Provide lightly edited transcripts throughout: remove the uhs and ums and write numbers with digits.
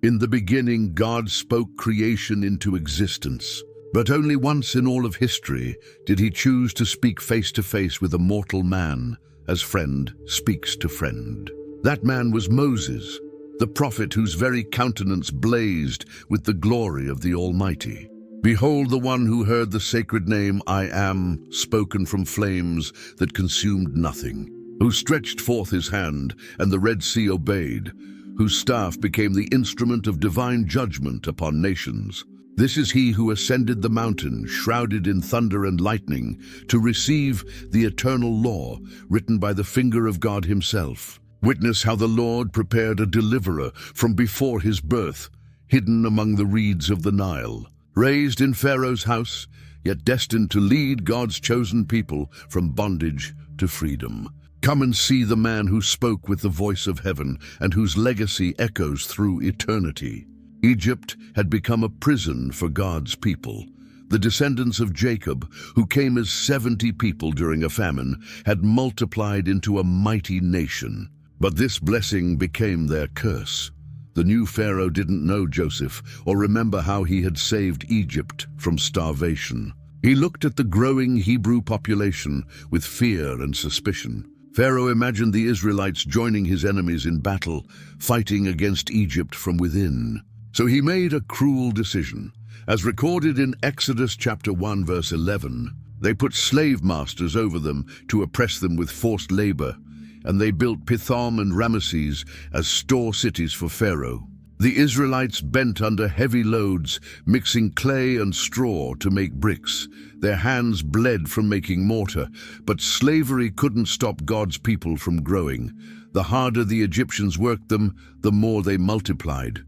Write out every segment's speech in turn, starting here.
In the beginning, God spoke creation into existence. But only once in all of history did he choose to speak face to face with a mortal man, as friend speaks to friend. That man was Moses, the prophet whose very countenance blazed with the glory of the Almighty. Behold the one who heard the sacred name I Am spoken from flames that consumed nothing, who stretched forth his hand and the Red Sea obeyed, whose staff became the instrument of divine judgment upon nations. This is he who ascended the mountain, shrouded in thunder and lightning, to receive the eternal law written by the finger of God himself. Witness how the Lord prepared a deliverer from before his birth, hidden among the reeds of the Nile. Raised in Pharaoh's house, yet destined to lead God's chosen people from bondage to freedom. Come and see the man who spoke with the voice of heaven and whose legacy echoes through eternity. Egypt had become a prison for God's people. The descendants of Jacob, who came as 70 people during a famine, had multiplied into a mighty nation. But this blessing became their curse. The new Pharaoh didn't know Joseph or remember how he had saved Egypt from starvation. He looked at the growing Hebrew population with fear and suspicion. Pharaoh imagined the Israelites joining his enemies in battle, fighting against Egypt from within. So he made a cruel decision. As recorded in Exodus chapter 1 verse 11, they put slave masters over them to oppress them with forced labor, and they built Pithom and Ramesses as store cities for Pharaoh. The Israelites bent under heavy loads, mixing clay and straw to make bricks. Their hands bled from making mortar, but slavery couldn't stop God's people from growing. The harder the Egyptians worked them, the more they multiplied.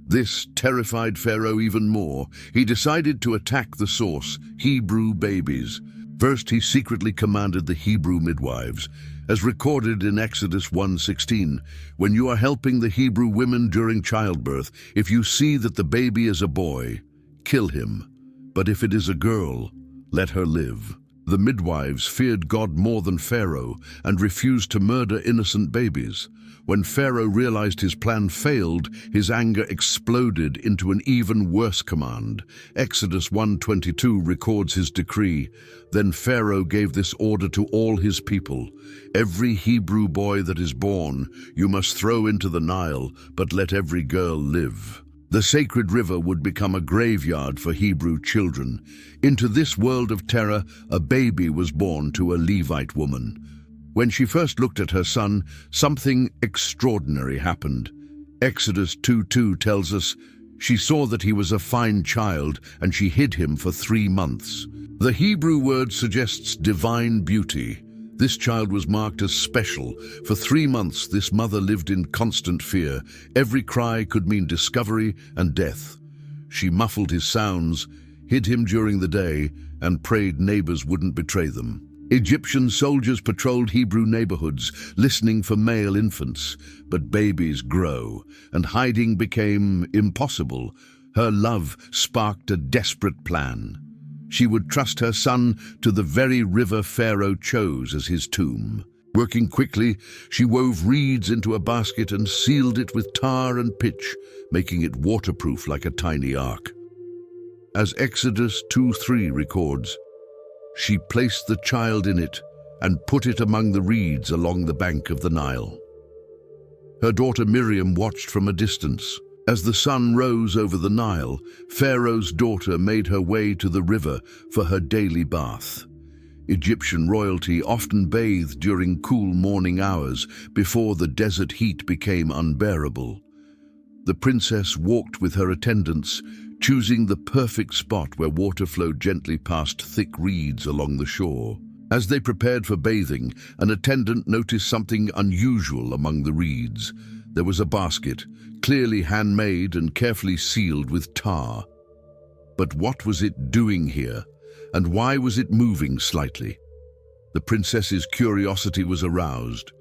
This terrified Pharaoh even more. He decided to attack the source, Hebrew babies. First, he secretly commanded the Hebrew midwives. As recorded in Exodus 1:16, when you are helping the Hebrew women during childbirth, if you see that the baby is a boy, kill him. But if it is a girl, let her live. The midwives feared God more than Pharaoh and refused to murder innocent babies. When Pharaoh realized his plan failed, his anger exploded into an even worse command. Exodus 1:22 records his decree. Then Pharaoh gave this order to all his people: every Hebrew boy that is born you must throw into the Nile, but let every girl live. The sacred river would become a graveyard for Hebrew children. Into this world of terror, a baby was born to a Levite woman. When she first looked at her son, something extraordinary happened. Exodus 2:2 tells us, she saw that he was a fine child, and she hid him for 3 months. The Hebrew word suggests divine beauty. This child was marked as special. For 3 months, this mother lived in constant fear. Every cry could mean discovery and death. She muffled his sounds, hid him during the day, and prayed neighbors wouldn't betray them. Egyptian soldiers patrolled Hebrew neighborhoods, listening for male infants. But babies grow, and hiding became impossible. Her love sparked a desperate plan. She would trust her son to the very river Pharaoh chose as his tomb. Working quickly, she wove reeds into a basket and sealed it with tar and pitch, making it waterproof like a tiny ark. As Exodus 2:3 records, she placed the child in it and put it among the reeds along the bank of the Nile. Her daughter Miriam watched from a distance. As the sun rose over the Nile, Pharaoh's daughter made her way to the river for her daily bath. Egyptian royalty often bathed during cool morning hours before the desert heat became unbearable. The princess walked with her attendants, choosing the perfect spot where water flowed gently past thick reeds along the shore. As they prepared for bathing, an attendant noticed something unusual among the reeds. There was a basket, clearly handmade and carefully sealed with tar. But what was it doing here, and why was it moving slightly? The princess's curiosity was aroused.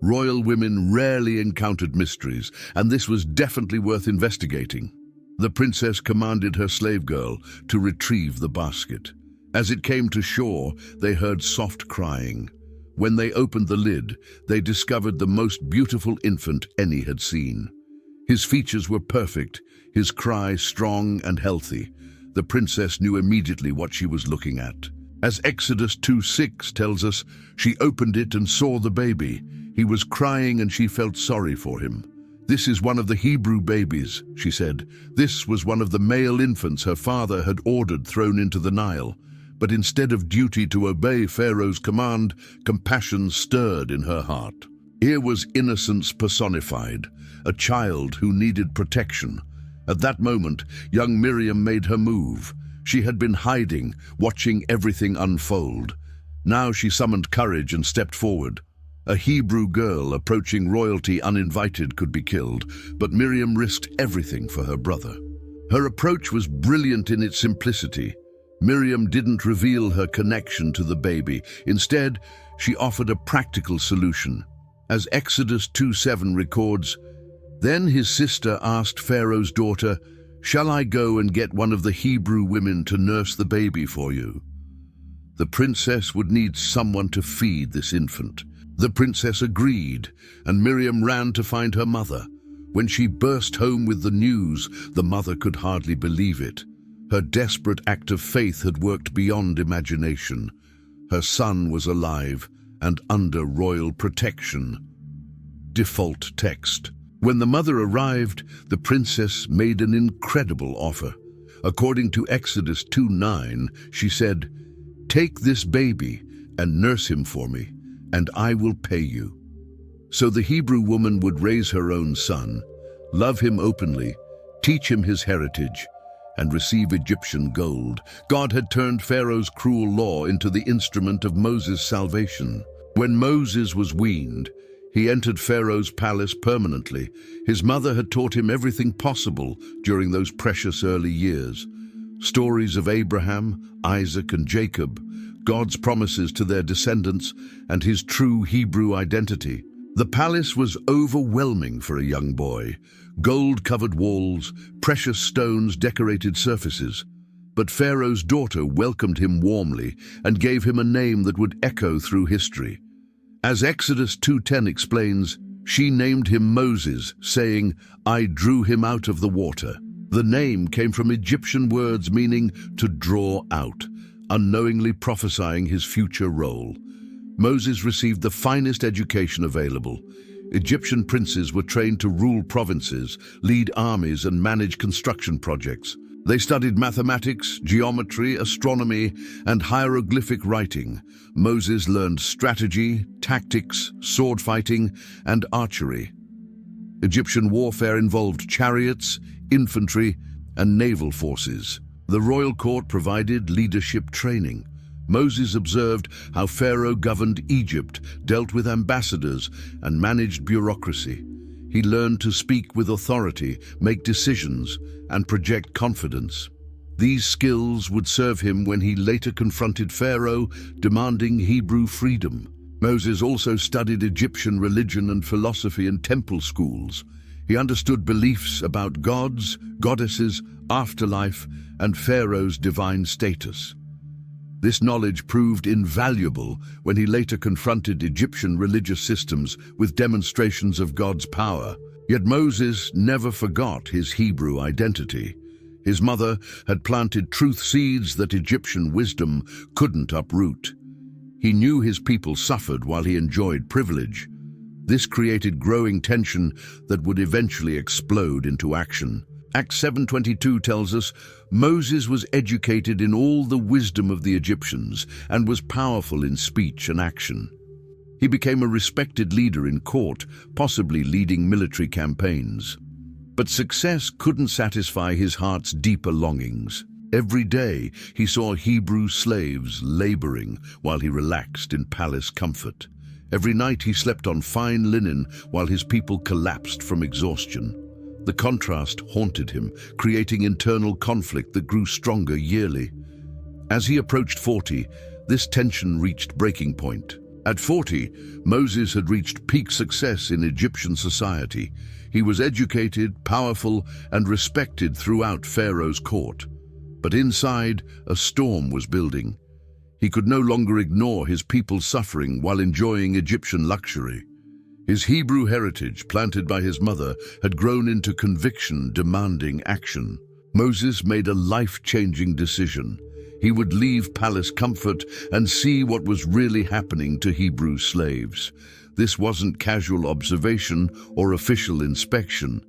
Royal women rarely encountered mysteries, and this was definitely worth investigating. The princess commanded her slave girl to retrieve the basket. As it came to shore, they heard soft crying. When they opened the lid, they discovered the most beautiful infant any had seen. His features were perfect, his cry strong and healthy. The princess knew immediately what she was looking at. As Exodus 2:6 tells us, she opened it and saw the baby. He was crying and she felt sorry for him. "This is one of the Hebrew babies," she said. This was one of the male infants her father had ordered thrown into the Nile. But instead of duty to obey Pharaoh's command, compassion stirred in her heart. Here was innocence personified, a child who needed protection. At that moment, young Miriam made her move. She had been hiding, watching everything unfold. Now she summoned courage and stepped forward. A Hebrew girl approaching royalty uninvited could be killed, but Miriam risked everything for her brother. Her approach was brilliant in its simplicity. Miriam didn't reveal her connection to the baby. Instead, she offered a practical solution. As Exodus 2:7 records, "Then his sister asked Pharaoh's daughter, 'Shall I go and get one of the Hebrew women to nurse the baby for you?' The princess would need someone to feed this infant." The princess agreed, and Miriam ran to find her mother. When she burst home with the news, the mother could hardly believe it. Her desperate act of faith had worked beyond imagination. Her son was alive and under royal protection. Default text. When the mother arrived, the princess made an incredible offer. According to Exodus 2:9, she said, "Take this baby and nurse him for me, and I will pay you." So the Hebrew woman would raise her own son, love him openly, teach him his heritage, and receive Egyptian gold. God had turned Pharaoh's cruel law into the instrument of Moses' salvation. When Moses was weaned, he entered Pharaoh's palace permanently. His mother had taught him everything possible during those precious early years. Stories of Abraham, Isaac, and Jacob, God's promises to their descendants, and his true Hebrew identity. The palace was overwhelming for a young boy. Gold-covered walls, precious stones decorated surfaces. But Pharaoh's daughter welcomed him warmly and gave him a name that would echo through history. As Exodus 2:10 explains, she named him Moses, saying, "I drew him out of the water." The name came from Egyptian words meaning to draw out, unknowingly prophesying his future role. Moses received the finest education available. Egyptian princes were trained to rule provinces, lead armies, and manage construction projects. They studied mathematics, geometry, astronomy, and hieroglyphic writing. Moses learned strategy, tactics, sword fighting, and archery. Egyptian warfare involved chariots, infantry, and naval forces. The royal court provided leadership training. Moses observed how Pharaoh governed Egypt, dealt with ambassadors, and managed bureaucracy. He learned to speak with authority, make decisions, and project confidence. These skills would serve him when he later confronted Pharaoh, demanding Hebrew freedom. Moses also studied Egyptian religion and philosophy in temple schools. He understood beliefs about gods, goddesses, afterlife, and Pharaoh's divine status. This knowledge proved invaluable when he later confronted Egyptian religious systems with demonstrations of God's power. Yet Moses never forgot his Hebrew identity. His mother had planted truth seeds that Egyptian wisdom couldn't uproot. He knew his people suffered while he enjoyed privilege. This created growing tension that would eventually explode into action. Acts 7:22 tells us, Moses was educated in all the wisdom of the Egyptians and was powerful in speech and action. He became a respected leader in court, possibly leading military campaigns. But success couldn't satisfy his heart's deeper longings. Every day he saw Hebrew slaves laboring while he relaxed in palace comfort. Every night he slept on fine linen while his people collapsed from exhaustion. The contrast haunted him, creating internal conflict that grew stronger yearly. As he approached 40, this tension reached breaking point. At 40, Moses had reached peak success in Egyptian society. He was educated, powerful, and respected throughout Pharaoh's court. But inside, a storm was building. He could no longer ignore his people's suffering while enjoying Egyptian luxury. His Hebrew heritage, planted by his mother, had grown into conviction demanding action. Moses made a life-changing decision. He would leave palace comfort and see what was really happening to Hebrew slaves. This wasn't casual observation or official inspection.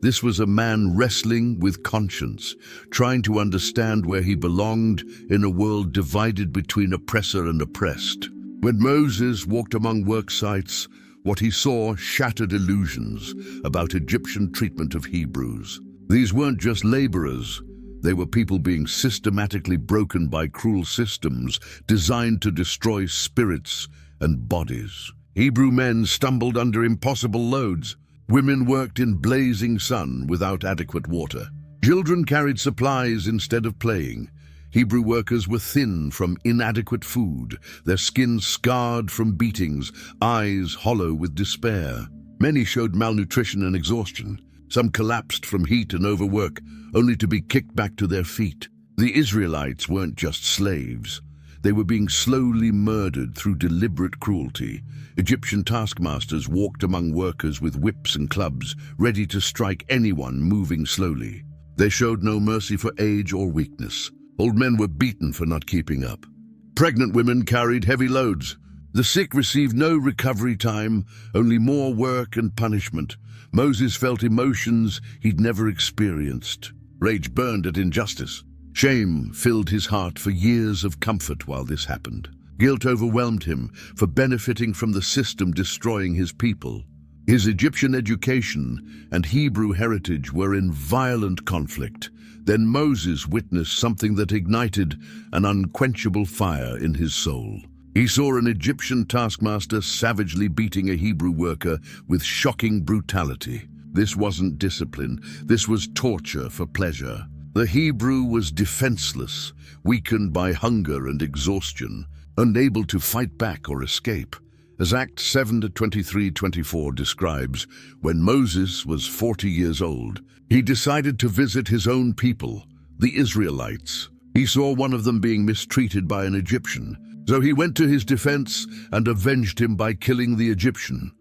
This was a man wrestling with conscience, trying to understand where he belonged in a world divided between oppressor and oppressed. When Moses walked among work sites, what he saw shattered illusions about Egyptian treatment of Hebrews. These weren't just laborers. They were people being systematically broken by cruel systems designed to destroy spirits and bodies. Hebrew men stumbled under impossible loads. Women worked in blazing sun without adequate water. Children carried supplies instead of playing. Hebrew workers were thin from inadequate food, their skins scarred from beatings, eyes hollow with despair. Many showed malnutrition and exhaustion. Some collapsed from heat and overwork, only to be kicked back to their feet. The Israelites weren't just slaves. They were being slowly murdered through deliberate cruelty. Egyptian taskmasters walked among workers with whips and clubs, ready to strike anyone moving slowly. They showed no mercy for age or weakness. Old men were beaten for not keeping up. Pregnant women carried heavy loads. The sick received no recovery time, only more work and punishment. Moses felt emotions he'd never experienced. Rage burned at injustice. Shame filled his heart for years of comfort while this happened. Guilt overwhelmed him for benefiting from the system destroying his people. His Egyptian education and Hebrew heritage were in violent conflict. Then Moses witnessed something that ignited an unquenchable fire in his soul. He saw an Egyptian taskmaster savagely beating a Hebrew worker with shocking brutality. This wasn't discipline, this was torture for pleasure. The Hebrew was defenseless, weakened by hunger and exhaustion, unable to fight back or escape. As Acts 7:23-24 describes, when Moses was 40 years old, he decided to visit his own people, the Israelites. He saw one of them being mistreated by an Egyptian, so he went to his defense and avenged him by killing the Egyptian.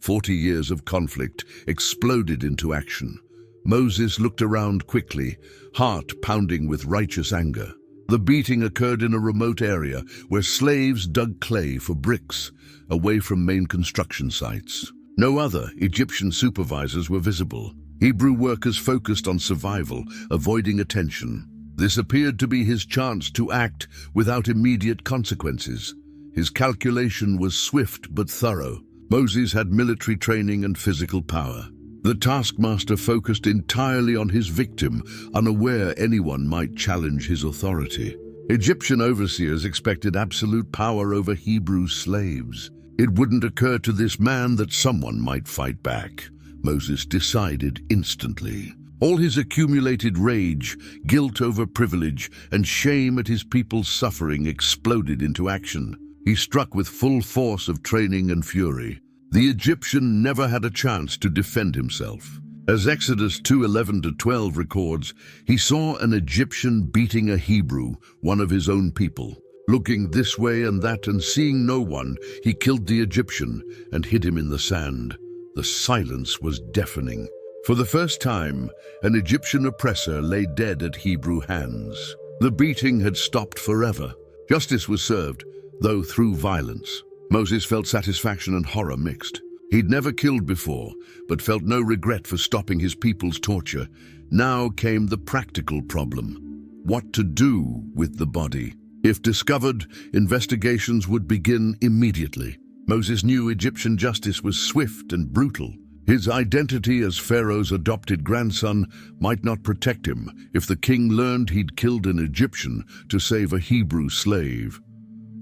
40 years of conflict exploded into action. Moses looked around quickly, heart pounding with righteous anger. The beating occurred in a remote area where slaves dug clay for bricks, away from main construction sites. No other Egyptian supervisors were visible. Hebrew workers focused on survival, avoiding attention. This appeared to be his chance to act without immediate consequences. His calculation was swift but thorough. Moses had military training and physical power. The taskmaster focused entirely on his victim, unaware anyone might challenge his authority. Egyptian overseers expected absolute power over Hebrew slaves. It wouldn't occur to this man that someone might fight back. Moses decided instantly. All his accumulated rage, guilt over privilege, and shame at his people's suffering exploded into action. He struck with full force of training and fury. The Egyptian never had a chance to defend himself. As Exodus 2:11-12 records, he saw an Egyptian beating a Hebrew, one of his own people. Looking this way and that and seeing no one, he killed the Egyptian and hid him in the sand. The silence was deafening. For the first time, an Egyptian oppressor lay dead at Hebrew hands. The beating had stopped forever. Justice was served, though through violence. Moses felt satisfaction and horror mixed. He'd never killed before, but felt no regret for stopping his people's torture. Now came the practical problem: what to do with the body. If discovered, investigations would begin immediately. Moses knew Egyptian justice was swift and brutal. His identity as Pharaoh's adopted grandson might not protect him if the king learned he'd killed an Egyptian to save a Hebrew slave.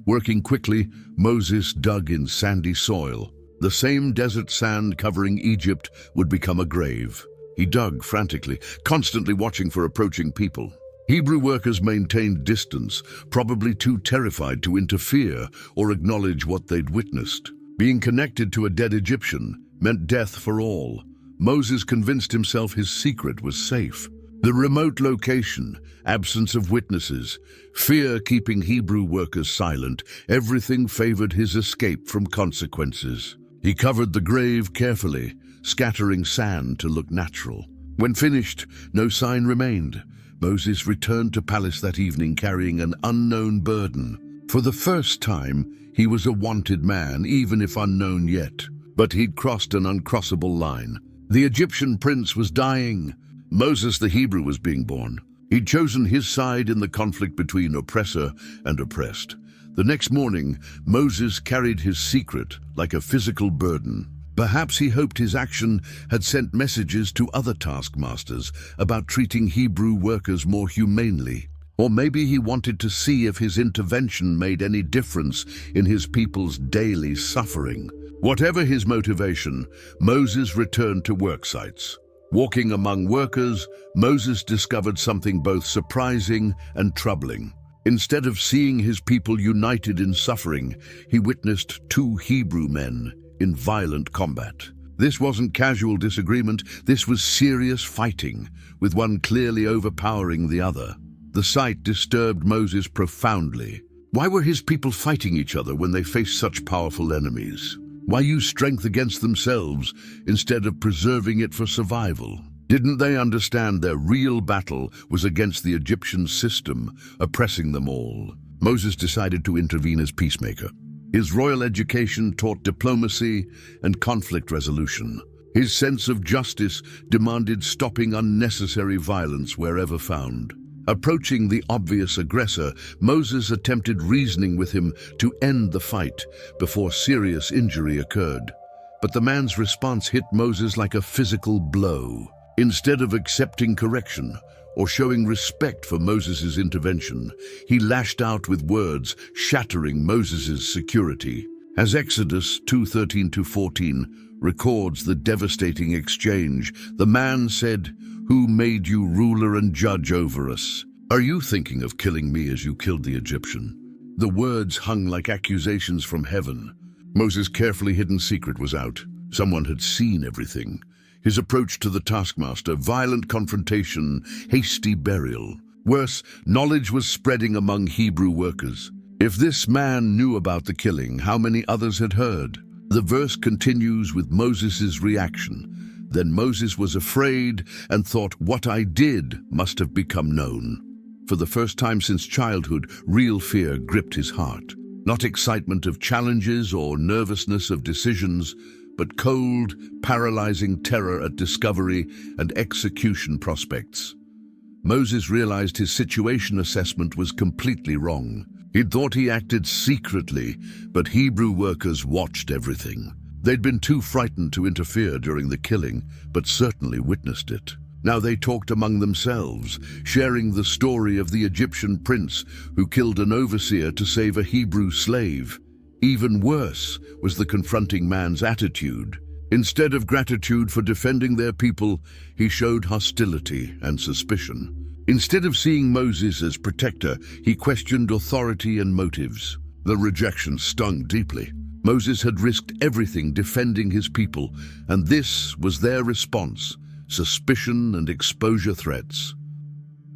Working quickly, Moses dug in sandy soil. The same desert sand covering Egypt would become a grave. He dug frantically, constantly watching for approaching people. Hebrew workers maintained distance, probably too terrified to interfere or acknowledge what they'd witnessed. Being connected to a dead Egyptian meant death for all. Moses convinced himself his secret was safe. The remote location, absence of witnesses, fear keeping Hebrew workers silent, everything favored his escape from consequences. He covered the grave carefully, scattering sand to look natural. When finished, no sign remained. Moses returned to palace that evening carrying an unknown burden. For the first time, he was a wanted man, even if unknown yet. But he'd crossed an uncrossable line. The Egyptian prince was dying. Moses the Hebrew was being born. He'd chosen his side in the conflict between oppressor and oppressed. The next morning, Moses carried his secret like a physical burden. Perhaps he hoped his action had sent messages to other taskmasters about treating Hebrew workers more humanely. Or maybe he wanted to see if his intervention made any difference in his people's daily suffering. Whatever his motivation, Moses returned to work sites. Walking among workers, Moses discovered something both surprising and troubling. Instead of seeing his people united in suffering, he witnessed two Hebrew men in violent combat. This wasn't casual disagreement, this was serious fighting, with one clearly overpowering the other. The sight disturbed Moses profoundly. Why were his people fighting each other when they faced such powerful enemies? Why use strength against themselves instead of preserving it for survival? Didn't they understand their real battle was against the Egyptian system, oppressing them all? Moses decided to intervene as peacemaker. His royal education taught diplomacy and conflict resolution. His sense of justice demanded stopping unnecessary violence wherever found. Approaching the obvious aggressor, Moses attempted reasoning with him to end the fight before serious injury occurred. But the man's response hit Moses like a physical blow. Instead of accepting correction or showing respect for Moses' intervention, he lashed out with words, shattering Moses' security. As Exodus 2:13-14 records the devastating exchange, the man said, "Who made you ruler and judge over us? Are you thinking of killing me as you killed the Egyptian?" The words hung like accusations from heaven. Moses' carefully hidden secret was out. Someone had seen everything. His approach to the taskmaster, violent confrontation, hasty burial. Worse, knowledge was spreading among Hebrew workers. If this man knew about the killing, how many others had heard? The verse continues with Moses' reaction. Then Moses was afraid and thought, "What I did must have become known." For the first time since childhood, real fear gripped his heart. Not excitement of challenges or nervousness of decisions, but cold, paralyzing terror at discovery and execution prospects. Moses realized his situation assessment was completely wrong. He'd thought he acted secretly, but Hebrew workers watched everything. They'd been too frightened to interfere during the killing, but certainly witnessed it. Now they talked among themselves, sharing the story of the Egyptian prince who killed an overseer to save a Hebrew slave. Even worse was the confronting man's attitude. Instead of gratitude for defending their people, he showed hostility and suspicion. Instead of seeing Moses as protector, he questioned authority and motives. The rejection stung deeply. Moses had risked everything defending his people, and this was their response: suspicion and exposure threats.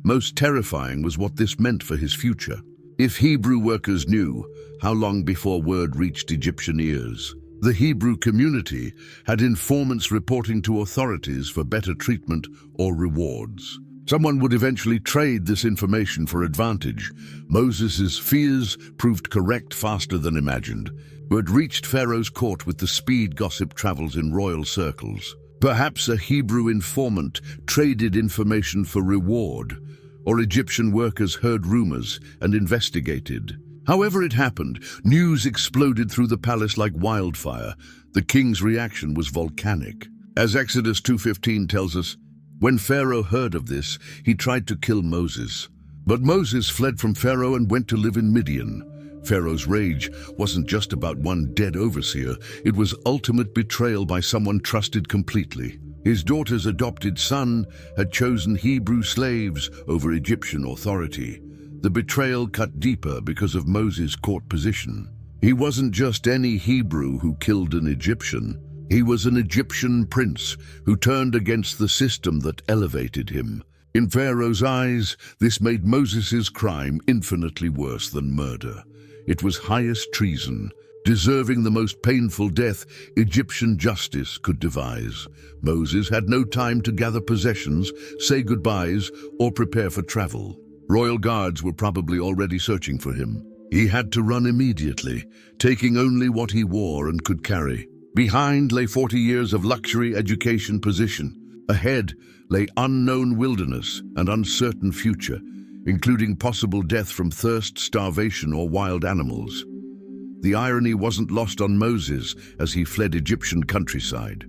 Most terrifying was what this meant for his future. If Hebrew workers knew, how long before word reached Egyptian ears? The Hebrew community had informants reporting to authorities for better treatment or rewards. Someone would eventually trade this information for advantage. Moses' fears proved correct faster than imagined. Word reached Pharaoh's court with the speed gossip travels in royal circles. Perhaps a Hebrew informant traded information for reward, or Egyptian workers heard rumors and investigated. However it happened, news exploded through the palace like wildfire. The king's reaction was volcanic. As Exodus 2:15 tells us, when Pharaoh heard of this, he tried to kill Moses. But Moses fled from Pharaoh and went to live in Midian. Pharaoh's rage wasn't just about one dead overseer, it was ultimate betrayal by someone trusted completely. His daughter's adopted son had chosen Hebrew slaves over Egyptian authority. The betrayal cut deeper because of Moses' court position. He wasn't just any Hebrew who killed an Egyptian. He was an Egyptian prince who turned against the system that elevated him. In Pharaoh's eyes, this made Moses' crime infinitely worse than murder. It was highest treason, deserving the most painful death Egyptian justice could devise. Moses had no time to gather possessions, say goodbyes, or prepare for travel. Royal guards were probably already searching for him. He had to run immediately, taking only what he wore and could carry. Behind lay 40 years of luxury education position. Ahead lay unknown wilderness and uncertain future, including possible death from thirst, starvation, or wild animals. The irony wasn't lost on Moses as he fled Egyptian countryside.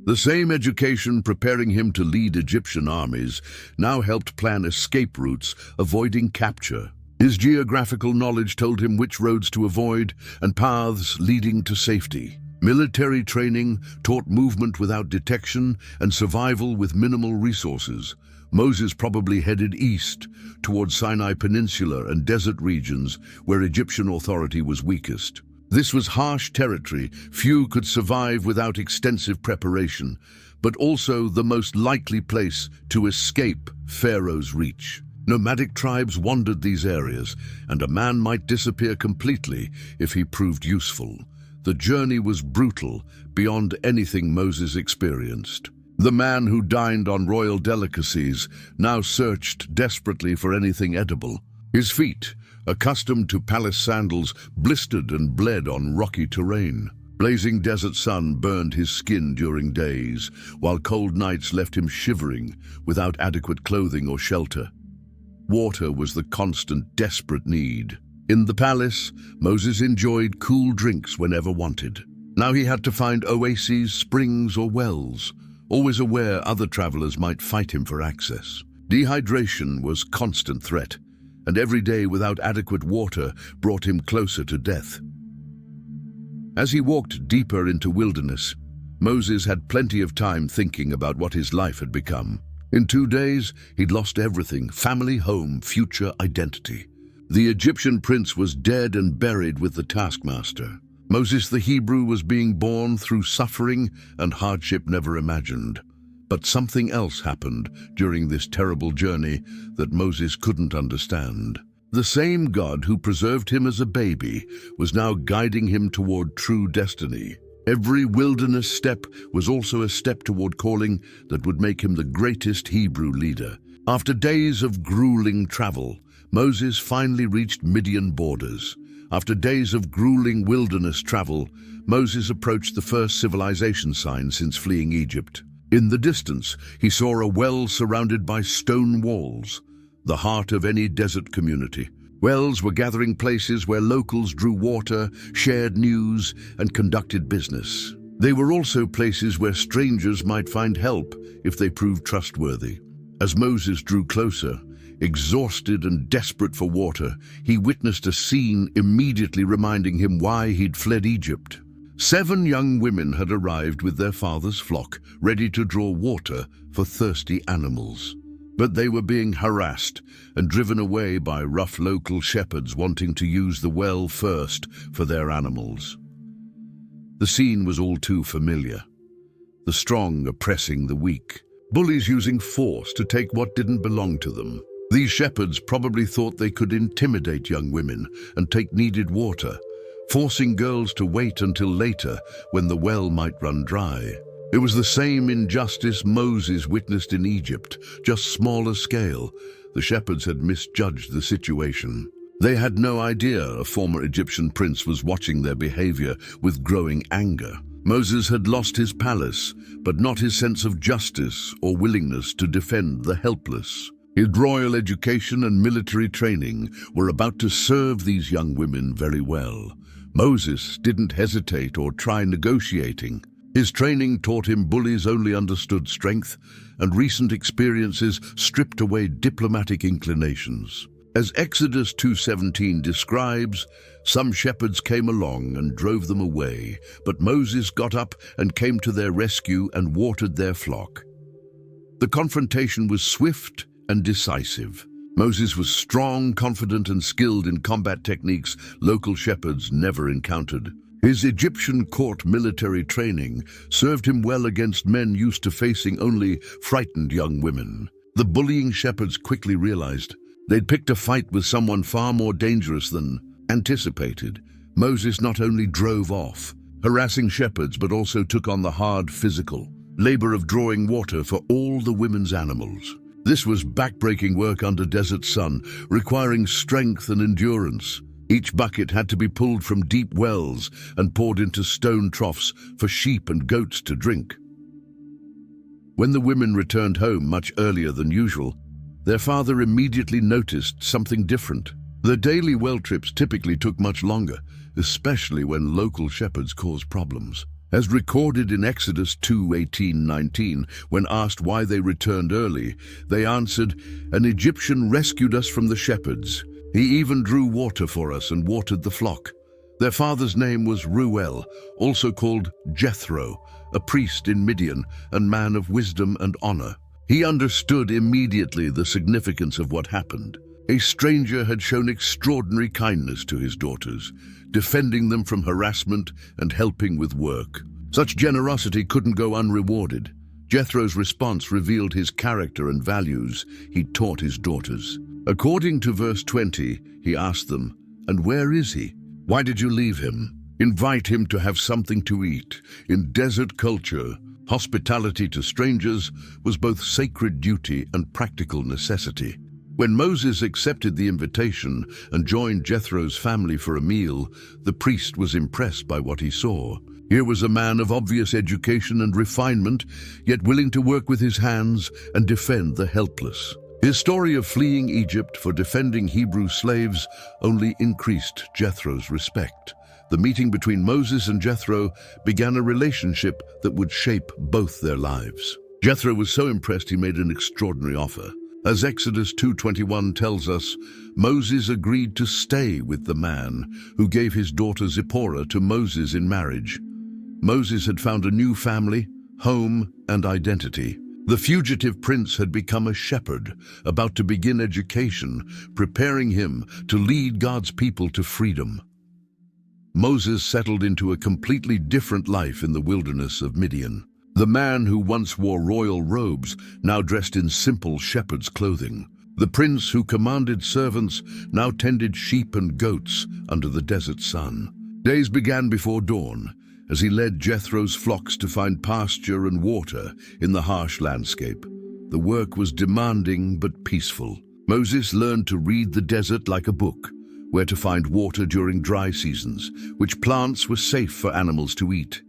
The same education preparing him to lead Egyptian armies now helped plan escape routes, avoiding capture. His geographical knowledge told him which roads to avoid and paths leading to safety. Military training taught movement without detection and survival with minimal resources. Moses probably headed east, towards Sinai Peninsula and desert regions where Egyptian authority was weakest. This was harsh territory few could survive without extensive preparation, but also the most likely place to escape Pharaoh's reach. Nomadic tribes wandered these areas, and a man might disappear completely if he proved useful. The journey was brutal, beyond anything Moses experienced. The man who dined on royal delicacies now searched desperately for anything edible. His feet, accustomed to palace sandals, blistered and bled on rocky terrain. Blazing desert sun burned his skin during days, while cold nights left him shivering without adequate clothing or shelter. Water was the constant, desperate need. In the palace, Moses enjoyed cool drinks whenever wanted. Now he had to find oases, springs, or wells, always aware other travelers might fight him for access. Dehydration was a constant threat, and every day without adequate water brought him closer to death. As he walked deeper into wilderness, Moses had plenty of time thinking about what his life had become. In 2 days, he'd lost everything: family, home, future, identity. The Egyptian prince was dead and buried with the taskmaster. Moses the Hebrew was being born through suffering and hardship never imagined. But something else happened during this terrible journey that Moses couldn't understand. The same God who preserved him as a baby was now guiding him toward true destiny. Every wilderness step was also a step toward calling that would make him the greatest Hebrew leader. After days of grueling travel, Moses finally reached Midian borders. After days of grueling wilderness travel, Moses approached the first civilization sign since fleeing Egypt. In the distance, he saw a well surrounded by stone walls, the heart of any desert community. Wells were gathering places where locals drew water, shared news, and conducted business. They were also places where strangers might find help if they proved trustworthy. As Moses drew closer, exhausted and desperate for water, he witnessed a scene immediately reminding him why he'd fled Egypt. 7 young women had arrived with their father's flock, ready to draw water for thirsty animals. But they were being harassed and driven away by rough local shepherds wanting to use the well first for their animals. The scene was all too familiar. The strong oppressing the weak, bullies using force to take what didn't belong to them. These shepherds probably thought they could intimidate young women and take needed water, forcing girls to wait until later when the well might run dry. It was the same injustice Moses witnessed in Egypt, just smaller scale. The shepherds had misjudged the situation. They had no idea a former Egyptian prince was watching their behavior with growing anger. Moses had lost his palace, but not his sense of justice or willingness to defend the helpless. His royal education and military training were about to serve these young women very well. Moses didn't hesitate or try negotiating. His training taught him bullies only understood strength, and recent experiences stripped away diplomatic inclinations. As Exodus 2:17 describes, some shepherds came along and drove them away, but Moses got up and came to their rescue and watered their flock. The confrontation was swift and decisive. Moses was strong, confident, and skilled in combat techniques local shepherds never encountered. His Egyptian court military training served him well against men used to facing only frightened young women. The bullying shepherds quickly realized they'd picked a fight with someone far more dangerous than anticipated. Moses not only drove off, harassing shepherds, but also took on the hard physical labor of drawing water for all the women's animals. This was backbreaking work under desert sun, requiring strength and endurance. Each bucket had to be pulled from deep wells and poured into stone troughs for sheep and goats to drink. When the women returned home much earlier than usual, their father immediately noticed something different. The daily well trips typically took much longer, especially when local shepherds caused problems. As recorded in Exodus 2:18-19, when asked why they returned early, they answered, "An Egyptian rescued us from the shepherds. He even drew water for us and watered the flock." Their father's name was Reuel, also called Jethro, a priest in Midian and man of wisdom and honor. He understood immediately the significance of what happened. A stranger had shown extraordinary kindness to his daughters, defending them from harassment and helping with work. Such generosity couldn't go unrewarded. Jethro's response revealed his character and values he taught his daughters. According to verse 20, he asked them, "And where is he? Why did you leave him?" Invite him to have something to eat. In desert culture, hospitality to strangers was both sacred duty and practical necessity. When Moses accepted the invitation and joined Jethro's family for a meal, the priest was impressed by what he saw. Here was a man of obvious education and refinement, yet willing to work with his hands and defend the helpless. His story of fleeing Egypt for defending Hebrew slaves only increased Jethro's respect. The meeting between Moses and Jethro began a relationship that would shape both their lives. Jethro was so impressed he made an extraordinary offer. As Exodus 2:21 tells us, Moses agreed to stay with the man who gave his daughter Zipporah to Moses in marriage. Moses had found a new family, home, and identity. The fugitive prince had become a shepherd, about to begin education, preparing him to lead God's people to freedom. Moses settled into a completely different life in the wilderness of Midian. The man who once wore royal robes now dressed in simple shepherd's clothing. The prince who commanded servants now tended sheep and goats under the desert sun. Days began before dawn as he led Jethro's flocks to find pasture and water in the harsh landscape. The work was demanding but peaceful. Moses learned to read the desert like a book, where to find water during dry seasons, which plants were safe for animals to eat,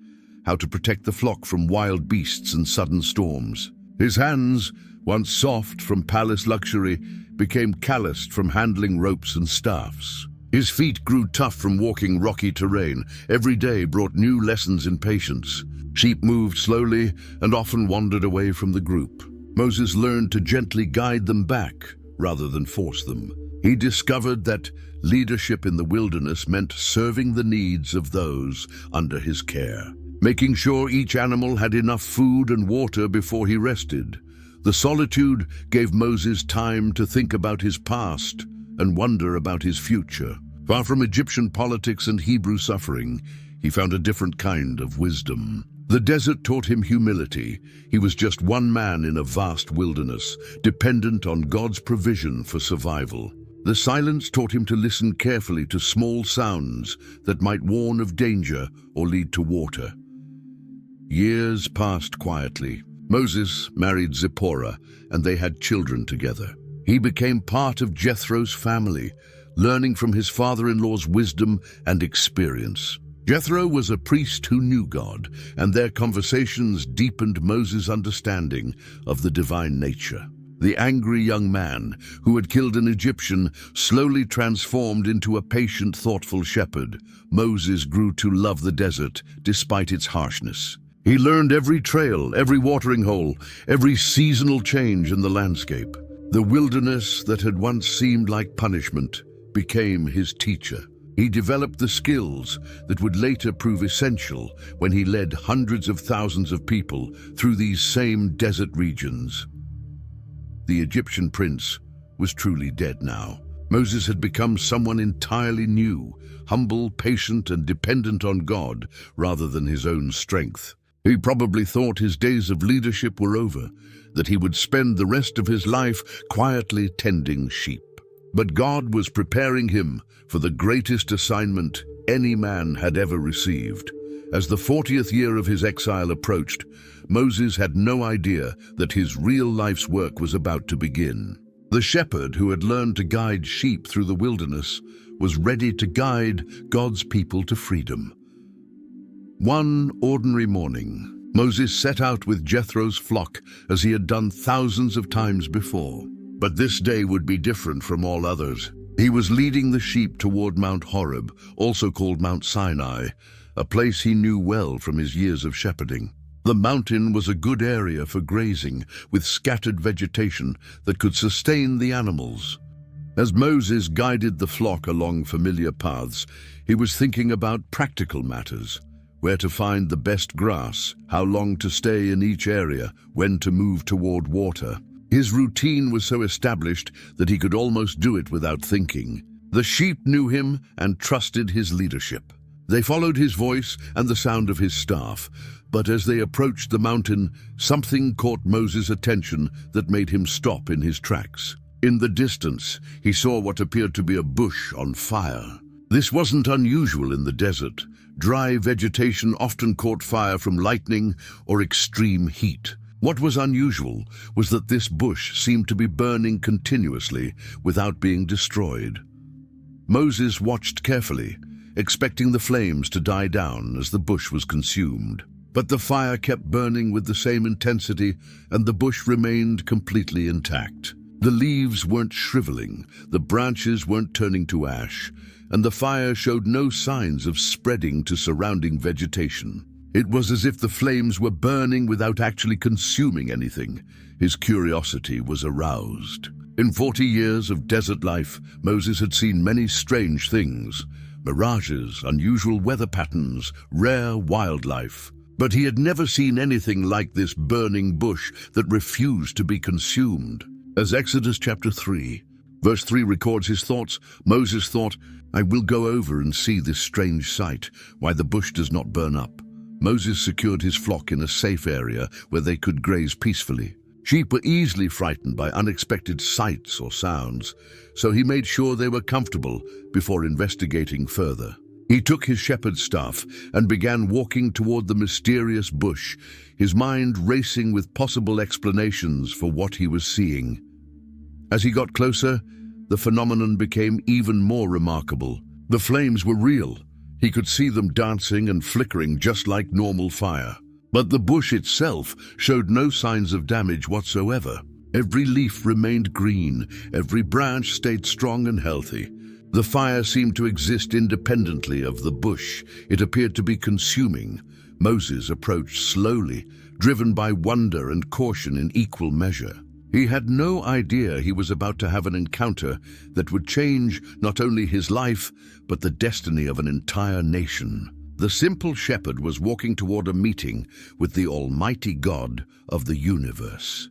how to protect the flock from wild beasts and sudden storms. His hands, once soft from palace luxury, became calloused from handling ropes and staffs. His feet grew tough from walking rocky terrain. Every day brought new lessons in patience. Sheep moved slowly and often wandered away from the group. Moses learned to gently guide them back rather than force them. He discovered that leadership in the wilderness meant serving the needs of those under his care, making sure each animal had enough food and water before he rested. The solitude gave Moses time to think about his past and wonder about his future. Far from Egyptian politics and Hebrew suffering, he found a different kind of wisdom. The desert taught him humility. He was just one man in a vast wilderness, dependent on God's provision for survival. The silence taught him to listen carefully to small sounds that might warn of danger or lead to water. Years passed quietly. Moses married Zipporah, and they had children together. He became part of Jethro's family, learning from his father-in-law's wisdom and experience. Jethro was a priest who knew God, and their conversations deepened Moses' understanding of the divine nature. The angry young man who had killed an Egyptian slowly transformed into a patient, thoughtful shepherd. Moses grew to love the desert despite its harshness. He learned every trail, every watering hole, every seasonal change in the landscape. The wilderness that had once seemed like punishment became his teacher. He developed the skills that would later prove essential when he led hundreds of thousands of people through these same desert regions. The Egyptian prince was truly dead now. Moses had become someone entirely new, humble, patient, and dependent on God rather than his own strength. He probably thought his days of leadership were over, that he would spend the rest of his life quietly tending sheep. But God was preparing him for the greatest assignment any man had ever received. As the 40th year of his exile approached, Moses had no idea that his real life's work was about to begin. The shepherd who had learned to guide sheep through the wilderness was ready to guide God's people to freedom. One ordinary morning, Moses set out with Jethro's flock as he had done thousands of times before. But this day would be different from all others. He was leading the sheep toward Mount Horeb, also called Mount Sinai, a place he knew well from his years of shepherding. The mountain was a good area for grazing, with scattered vegetation that could sustain the animals. As Moses guided the flock along familiar paths, he was thinking about practical matters: where to find the best grass, how long to stay in each area, when to move toward water. His routine was so established that he could almost do it without thinking. The sheep knew him and trusted his leadership. They followed his voice and the sound of his staff, but as they approached the mountain, something caught Moses' attention that made him stop in his tracks. In the distance, he saw what appeared to be a bush on fire. This wasn't unusual in the desert. Dry vegetation often caught fire from lightning or extreme heat. What was unusual was that this bush seemed to be burning continuously without being destroyed. Moses watched carefully, expecting the flames to die down as the bush was consumed. But the fire kept burning with the same intensity, and the bush remained completely intact. The leaves weren't shriveling, the branches weren't turning to ash, and the fire showed no signs of spreading to surrounding vegetation. It was as if the flames were burning without actually consuming anything. His curiosity was aroused. In 40 years of desert life, Moses had seen many strange things: mirages, unusual weather patterns, rare wildlife. But he had never seen anything like this burning bush that refused to be consumed. As Exodus chapter 3, verse 3 records his thoughts, Moses thought, "I will go over and see this strange sight, why the bush does not burn up." Moses secured his flock in a safe area where they could graze peacefully. Sheep were easily frightened by unexpected sights or sounds, so he made sure they were comfortable before investigating further. He took his shepherd's staff and began walking toward the mysterious bush, his mind racing with possible explanations for what he was seeing. As he got closer, the phenomenon became even more remarkable. The flames were real. He could see them dancing and flickering just like normal fire. But the bush itself showed no signs of damage whatsoever. Every leaf remained green, every branch stayed strong and healthy. The fire seemed to exist independently of the bush. It appeared to be consuming. Moses approached slowly, driven by wonder and caution in equal measure. He had no idea he was about to have an encounter that would change not only his life, but the destiny of an entire nation. The simple shepherd was walking toward a meeting with the Almighty God of the universe.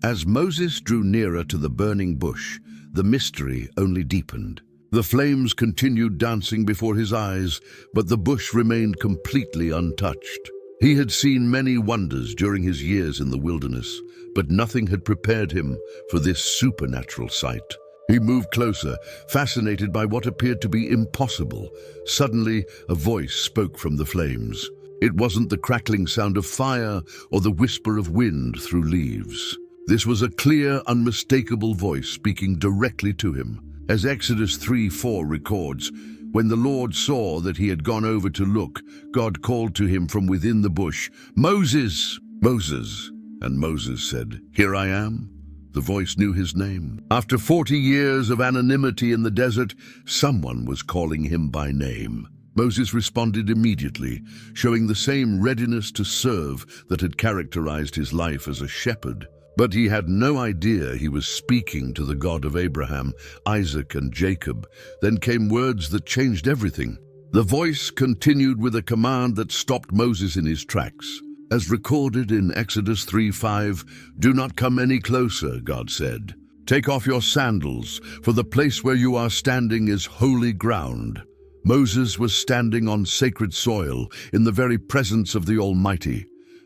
As Moses drew nearer to the burning bush, the mystery only deepened. The flames continued dancing before his eyes, but the bush remained completely untouched. He had seen many wonders during his years in the wilderness, but nothing had prepared him for this supernatural sight. He moved closer, fascinated by what appeared to be impossible. Suddenly, a voice spoke from the flames. It wasn't the crackling sound of fire or the whisper of wind through leaves. This was a clear, unmistakable voice speaking directly to him. As Exodus 3:4 records, when the Lord saw that he had gone over to look, God called to him from within the bush, "Moses, Moses." And Moses said, "Here I am." The voice knew his name. After 40 years of anonymity in the desert, someone was calling him by name. Moses responded immediately, showing the same readiness to serve that had characterized his life as a shepherd. But he had no idea he was speaking to the God of Abraham, Isaac, and Jacob. Then came words that changed everything. The voice continued with a command that stopped Moses in his tracks. As recorded in Exodus 3:5, "Do not come any closer," God said. "Take off your sandals, for the place where you are standing is holy ground." Moses was standing on sacred soil in the very presence of the Almighty.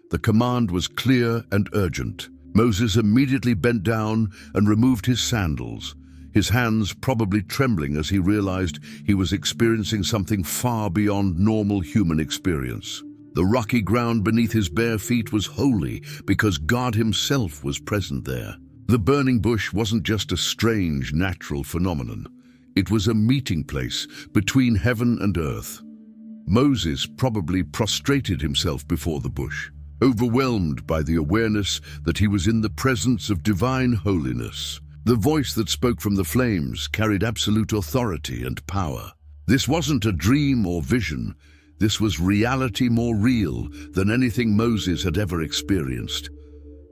The command was clear and urgent. Moses immediately bent down and removed his sandals. his hands probably trembling as he realized he was experiencing something far beyond normal human experience. The rocky ground beneath his bare feet was holy because God himself was present there. The burning bush wasn't just a strange natural phenomenon. It was a meeting place between heaven and earth. Moses probably prostrated himself before the bush, overwhelmed by the awareness that he was in the presence of divine holiness. The voice that spoke from the flames carried absolute authority and power. This wasn't a dream or vision. This was reality more real than anything Moses had ever experienced.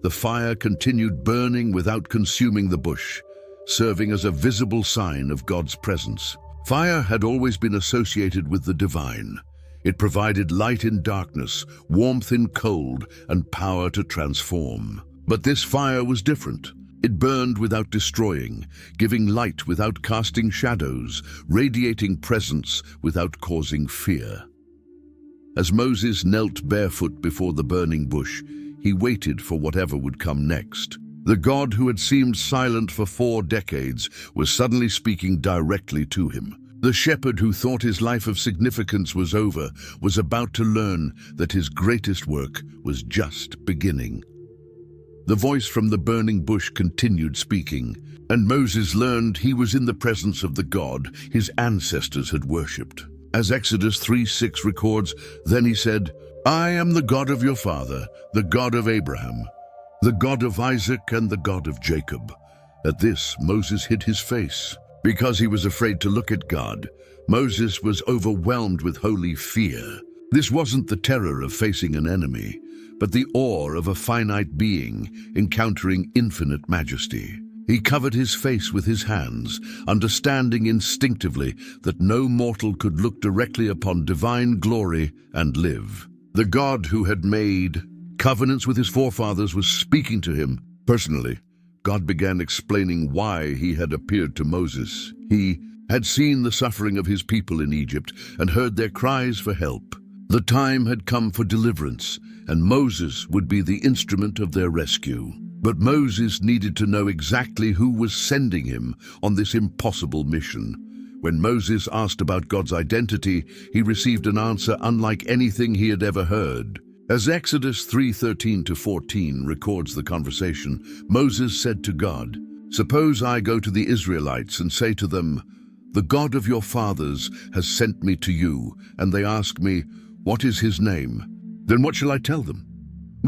The fire continued burning without consuming the bush, serving as a visible sign of God's presence. Fire had always been associated with the divine. It provided light in darkness, warmth in cold, and power to transform. But this fire was different. It burned without destroying, giving light without casting shadows, radiating presence without causing fear. As Moses knelt barefoot before the burning bush, he waited for whatever would come next. The God who had seemed silent for 4 decades was suddenly speaking directly to him. The shepherd who thought his life of significance was over was about to learn that his greatest work was just beginning. The voice from the burning bush continued speaking, and Moses learned he was in the presence of the God his ancestors had worshipped. As Exodus 3:6 records, then he said, "I am the God of your father, the God of Abraham, the God of Isaac, and the God of Jacob." At this, Moses hid his face. Because he was afraid to look at God, Moses was overwhelmed with holy fear. This wasn't the terror of facing an enemy, but the awe of a finite being encountering infinite majesty. He covered his face with his hands, understanding instinctively that no mortal could look directly upon divine glory and live. The God who had made covenants with his forefathers was speaking to him personally. God began explaining why he had appeared to Moses. He had seen the suffering of his people in Egypt and heard their cries for help. The time had come for deliverance, and Moses would be the instrument of their rescue. But Moses needed to know exactly who was sending him on this impossible mission. When Moses asked about God's identity, he received an answer unlike anything he had ever heard. As Exodus 3:13-14 records the conversation, Moses said to God, "Suppose I go to the Israelites and say to them, 'The God of your fathers has sent me to you,' and they ask me, 'What is his name?' Then what shall I tell them?"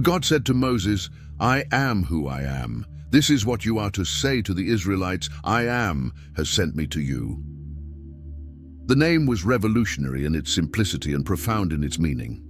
God said to Moses, "I am who I am. This is what you are to say to the Israelites, 'I am has sent me to you.'" The name was revolutionary in its simplicity and profound in its meaning.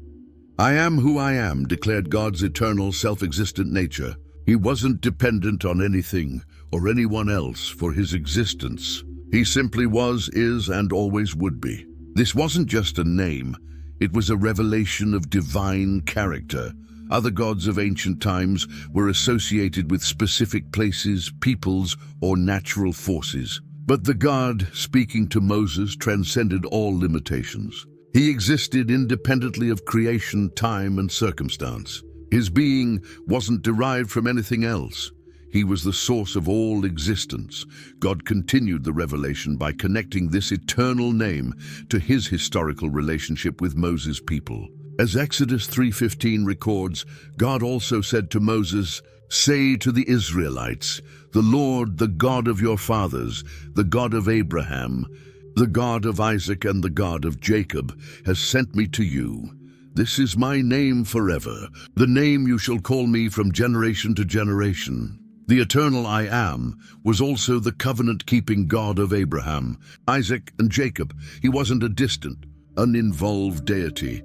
"I am who I am" declared God's eternal, self-existent nature. He wasn't dependent on anything or anyone else for his existence. He simply was, is, and always would be. This wasn't just a name. It was a revelation of divine character. Other gods of ancient times were associated with specific places, peoples, or natural forces. But the God speaking to Moses transcended all limitations. He existed independently of creation, time, and circumstance. His being wasn't derived from anything else. He was the source of all existence. God continued the revelation by connecting this eternal name to his historical relationship with Moses' people. As Exodus 3:15 records, God also said to Moses, "Say to the Israelites, 'The Lord, the God of your fathers, the God of Abraham, the God of Isaac, and the God of Jacob, has sent me to you. This is my name forever, the name you shall call me from generation to generation.'" The eternal I Am was also the covenant-keeping God of Abraham, Isaac, and Jacob. He wasn't a distant, uninvolved deity,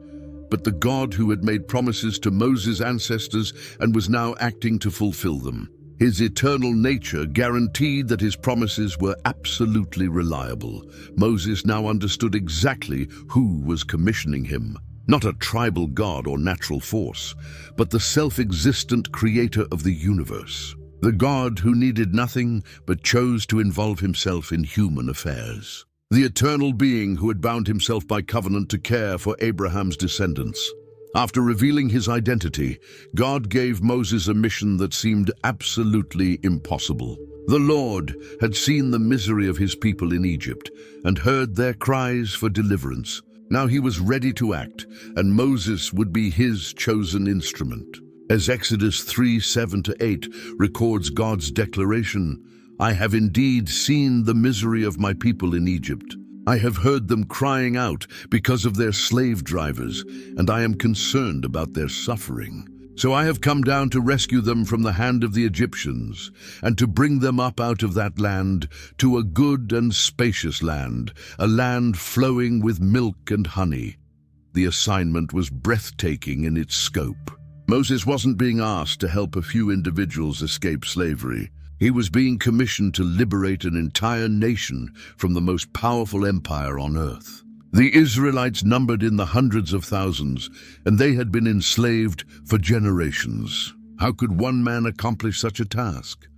but the God who had made promises to Moses' ancestors and was now acting to fulfill them. His eternal nature guaranteed that his promises were absolutely reliable. Moses now understood exactly who was commissioning him. Not a tribal god or natural force, but the self-existent creator of the universe. The God who needed nothing but chose to involve himself in human affairs. The eternal being who had bound himself by covenant to care for Abraham's descendants. After revealing his identity, God gave Moses a mission that seemed absolutely impossible. The Lord had seen the misery of his people in Egypt and heard their cries for deliverance. Now he was ready to act, and Moses would be his chosen instrument. As Exodus 3:7-8 records God's declaration, "I have indeed seen the misery of my people in Egypt. I have heard them crying out because of their slave drivers, and I am concerned about their suffering. So I have come down to rescue them from the hand of the Egyptians, and to bring them up out of that land to a good and spacious land, a land flowing with milk and honey." The assignment was breathtaking in its scope. Moses wasn't being asked to help a few individuals escape slavery. He was being commissioned to liberate an entire nation from the most powerful empire on earth. The Israelites numbered in the hundreds of thousands, and they had been enslaved for generations. How could one man accomplish such a task?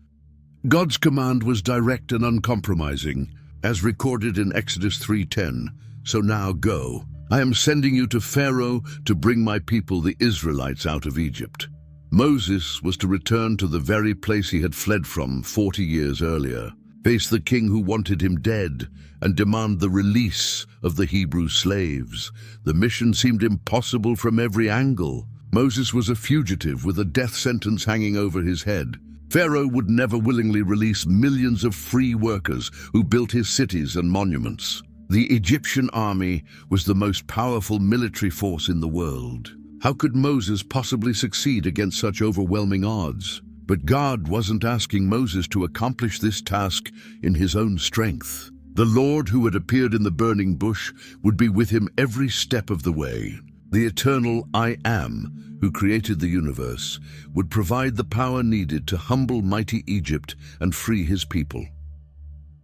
God's command was direct and uncompromising, as recorded in Exodus 3:10. "So now go. I am sending you to Pharaoh to bring my people, the Israelites, out of Egypt." Moses was to return to the very place he had fled from 40 years earlier, face the king who wanted him dead, and demand the release of the Hebrew slaves. The mission seemed impossible from every angle. Moses was a fugitive with a death sentence hanging over his head. Pharaoh would never willingly release millions of free workers who built his cities and monuments. The Egyptian army was the most powerful military force in the world. How could Moses possibly succeed against such overwhelming odds? But God wasn't asking Moses to accomplish this task in his own strength. The Lord who had appeared in the burning bush would be with him every step of the way. The eternal I Am, who created the universe, would provide the power needed to humble mighty Egypt and free his people.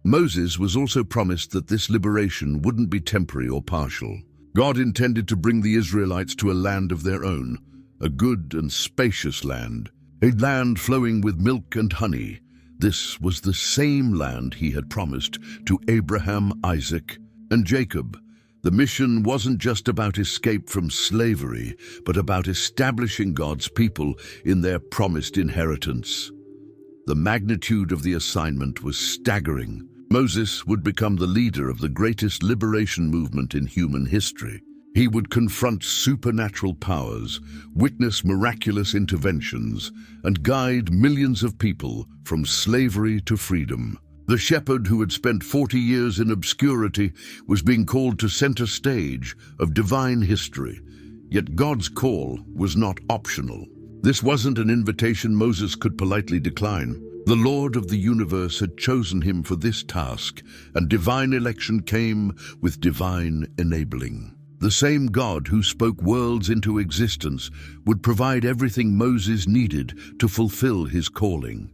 Moses was also promised that this liberation wouldn't be temporary or partial. God intended to bring the Israelites to a land of their own, a good and spacious land, a land flowing with milk and honey. This was the same land he had promised to Abraham, Isaac, and Jacob. The mission wasn't just about escape from slavery, but about establishing God's people in their promised inheritance. The magnitude of the assignment was staggering. Moses would become the leader of the greatest liberation movement in human history. He would confront supernatural powers, witness miraculous interventions, and guide millions of people from slavery to freedom. The shepherd who had spent 40 years in obscurity was being called to center stage of divine history. Yet God's call was not optional. This wasn't an invitation Moses could politely decline. The Lord of the universe had chosen him for this task, and divine election came with divine enabling. The same God who spoke worlds into existence would provide everything Moses needed to fulfill his calling.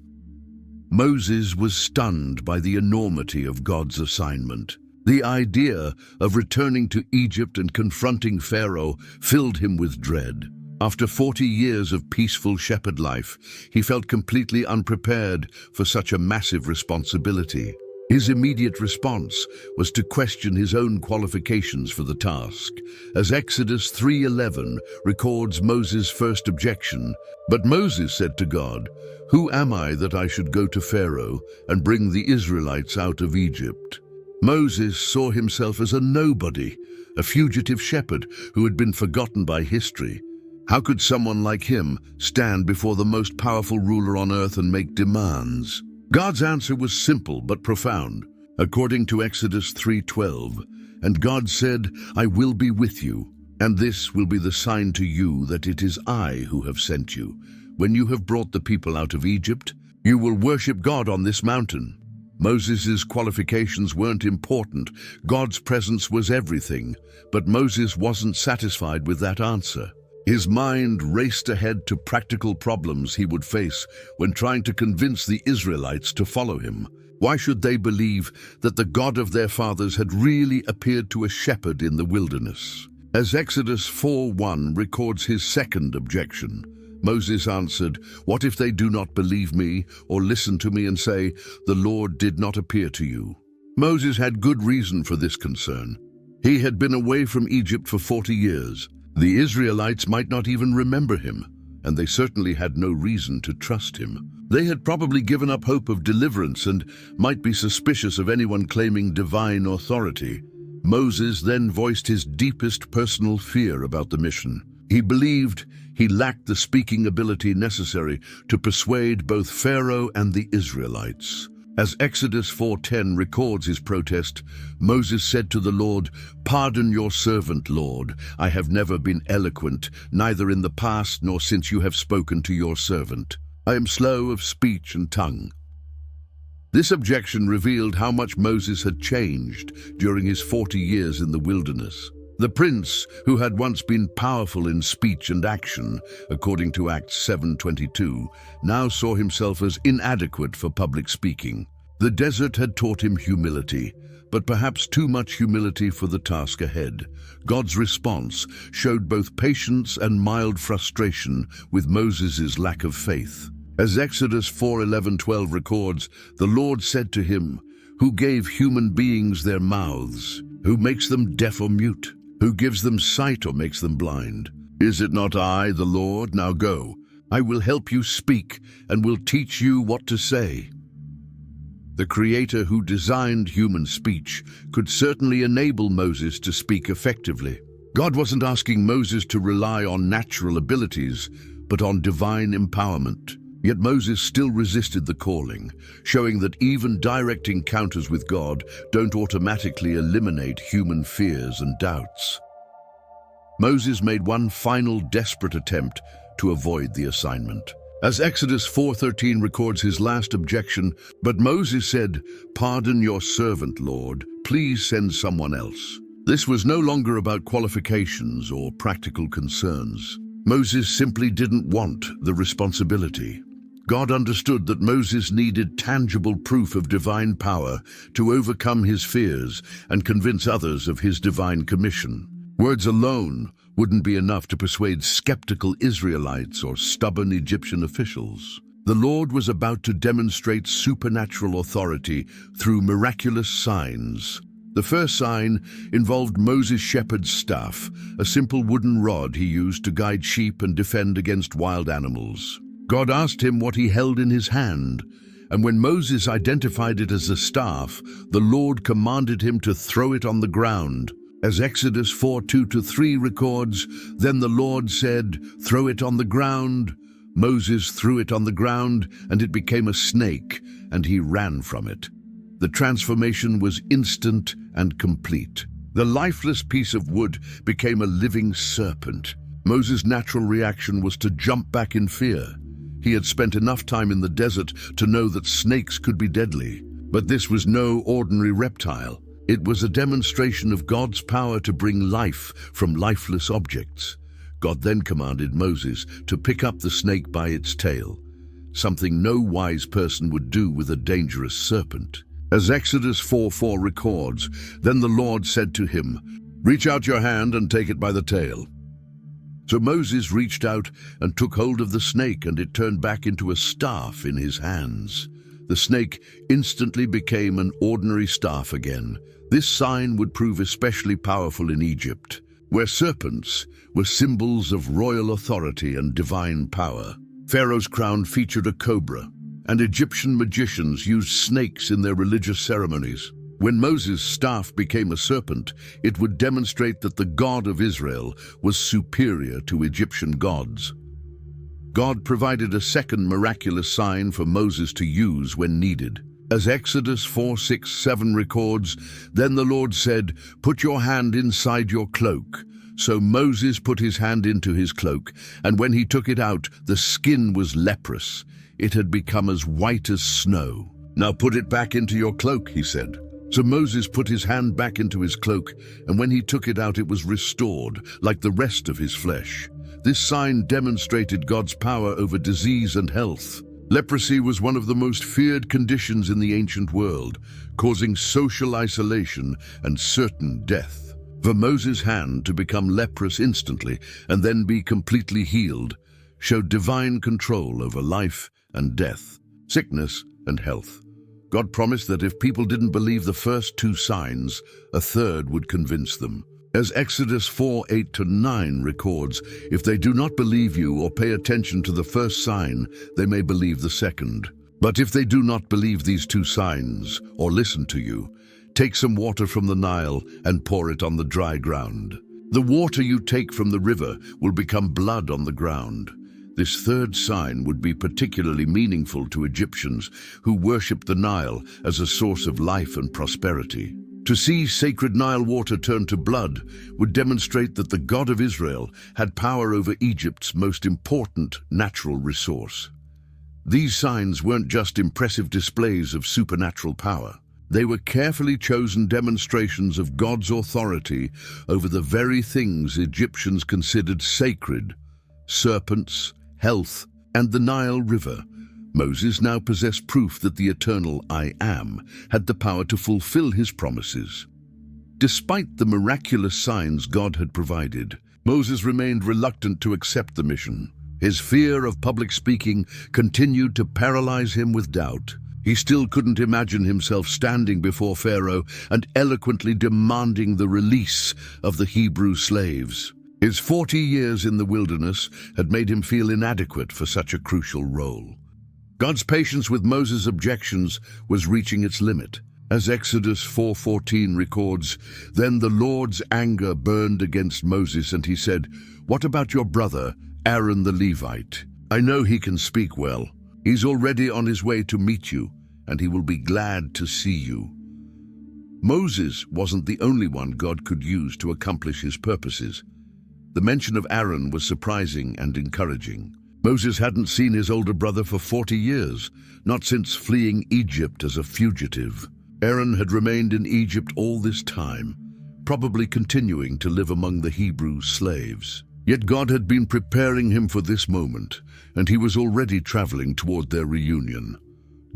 Moses was stunned by the enormity of God's assignment. The idea of returning to Egypt and confronting Pharaoh filled him with dread. After 40 years of peaceful shepherd life, he felt completely unprepared for such a massive responsibility. His immediate response was to question his own qualifications for the task, as Exodus 3:11 records Moses' first objection. But Moses said to God, "Who am I that I should go to Pharaoh and bring the Israelites out of Egypt?" Moses saw himself as a nobody, a fugitive shepherd who had been forgotten by history. How could someone like him stand before the most powerful ruler on earth and make demands? God's answer was simple but profound. According to Exodus 3:12, "And God said, I will be with you, and this will be the sign to you that it is I who have sent you. When you have brought the people out of Egypt, you will worship God on this mountain." Moses' qualifications weren't important. God's presence was everything. But Moses wasn't satisfied with that answer. His mind raced ahead to practical problems he would face when trying to convince the Israelites to follow him. Why should they believe that the God of their fathers had really appeared to a shepherd in the wilderness? As Exodus 4:1 records his second objection, Moses answered, "What if they do not believe me or listen to me and say, 'The Lord did not appear to you'?" Moses had good reason for this concern. He had been away from Egypt for 40 years. The Israelites might not even remember him, and they certainly had no reason to trust him. They had probably given up hope of deliverance and might be suspicious of anyone claiming divine authority. Moses then voiced his deepest personal fear about the mission. He believed he lacked the speaking ability necessary to persuade both Pharaoh and the Israelites. As Exodus 4:10 records his protest, Moses said to the Lord, "Pardon your servant, Lord. I have never been eloquent, neither in the past nor since you have spoken to your servant. I am slow of speech and tongue." This objection revealed how much Moses had changed during his 40 years in the wilderness. The prince, who had once been powerful in speech and action, according to Acts 7:22, now saw himself as inadequate for public speaking. The desert had taught him humility, but perhaps too much humility for the task ahead. God's response showed both patience and mild frustration with Moses' lack of faith. As Exodus 4:11-12 records, the Lord said to him, "Who gave human beings their mouths? Who makes them deaf or mute? Who gives them sight or makes them blind? Is it not I, the Lord? Now go. I will help you speak and will teach you what to say." The Creator who designed human speech could certainly enable Moses to speak effectively. God wasn't asking Moses to rely on natural abilities, but on divine empowerment. Yet Moses still resisted the calling, showing that even direct encounters with God don't automatically eliminate human fears and doubts. Moses made one final desperate attempt to avoid the assignment. As Exodus 4:13 records his last objection, but Moses said, "Pardon your servant, Lord. Please send someone else." This was no longer about qualifications or practical concerns. Moses simply didn't want the responsibility. God understood that Moses needed tangible proof of divine power to overcome his fears and convince others of his divine commission. Words alone wouldn't be enough to persuade skeptical Israelites or stubborn Egyptian officials. The Lord was about to demonstrate supernatural authority through miraculous signs. The first sign involved Moses' shepherd's staff, a simple wooden rod he used to guide sheep and defend against wild animals. God asked him what he held in his hand, and when Moses identified it as a staff, the Lord commanded him to throw it on the ground. As Exodus 4:2-3 records, "Then the Lord said, 'Throw it on the ground.' Moses threw it on the ground, and it became a snake, and he ran from it." The transformation was instant and complete. The lifeless piece of wood became a living serpent. Moses' natural reaction was to jump back in fear. He had spent enough time in the desert to know that snakes could be deadly. But this was no ordinary reptile. It was a demonstration of God's power to bring life from lifeless objects. God then commanded Moses to pick up the snake by its tail, something no wise person would do with a dangerous serpent. As Exodus 4:4 records, "Then the Lord said to him, 'Reach out your hand and take it by the tail.' So Moses reached out and took hold of the snake, and it turned back into a staff in his hands. The snake instantly became an ordinary staff again. This sign would prove especially powerful in Egypt, where serpents were symbols of royal authority and divine power. Pharaoh's crown featured a cobra, and Egyptian magicians used snakes in their religious ceremonies. When Moses' staff became a serpent, it would demonstrate that the God of Israel was superior to Egyptian gods. God provided a second miraculous sign for Moses to use when needed. As Exodus 4:6-7 records, "Then the Lord said, 'Put your hand inside your cloak.' So Moses put his hand into his cloak, and when he took it out, the skin was leprous. It had become as white as snow. 'Now put it back into your cloak,' he said. So Moses put his hand back into his cloak, and when he took it out, it was restored, like the rest of his flesh. This sign demonstrated God's power over disease and health. Leprosy was one of the most feared conditions in the ancient world, causing social isolation and certain death. For Moses' hand to become leprous instantly and then be completely healed showed divine control over life and death, sickness and health. God promised that if people didn't believe the first two signs, a third would convince them. As Exodus 4:8-9 records, if they do not believe you or pay attention to the first sign, they may believe the second. But if they do not believe these two signs or listen to you, take some water from the Nile and pour it on the dry ground. The water you take from the river will become blood on the ground. This third sign would be particularly meaningful to Egyptians who worshipped the Nile as a source of life and prosperity. To see sacred Nile water turn to blood would demonstrate that the God of Israel had power over Egypt's most important natural resource. These signs weren't just impressive displays of supernatural power. They were carefully chosen demonstrations of God's authority over the very things Egyptians considered sacred: serpents, health, and the Nile River. Moses now possessed proof that the eternal I Am had the power to fulfill his promises. Despite the miraculous signs God had provided, Moses remained reluctant to accept the mission. His fear of public speaking continued to paralyze him with doubt. He still couldn't imagine himself standing before Pharaoh and eloquently demanding the release of the Hebrew slaves. His 40 years in the wilderness had made him feel inadequate for such a crucial role. God's patience with Moses' objections was reaching its limit. As Exodus 4:14 records, then the Lord's anger burned against Moses, and he said, "What about your brother, Aaron the Levite? I know he can speak well. He's already on his way to meet you, and he will be glad to see you." Moses wasn't the only one God could use to accomplish his purposes. The mention of Aaron was surprising and encouraging. Moses hadn't seen his older brother for 40 years, not since fleeing Egypt as a fugitive. Aaron had remained in Egypt all this time, probably continuing to live among the Hebrew slaves. Yet God had been preparing him for this moment, and he was already traveling toward their reunion.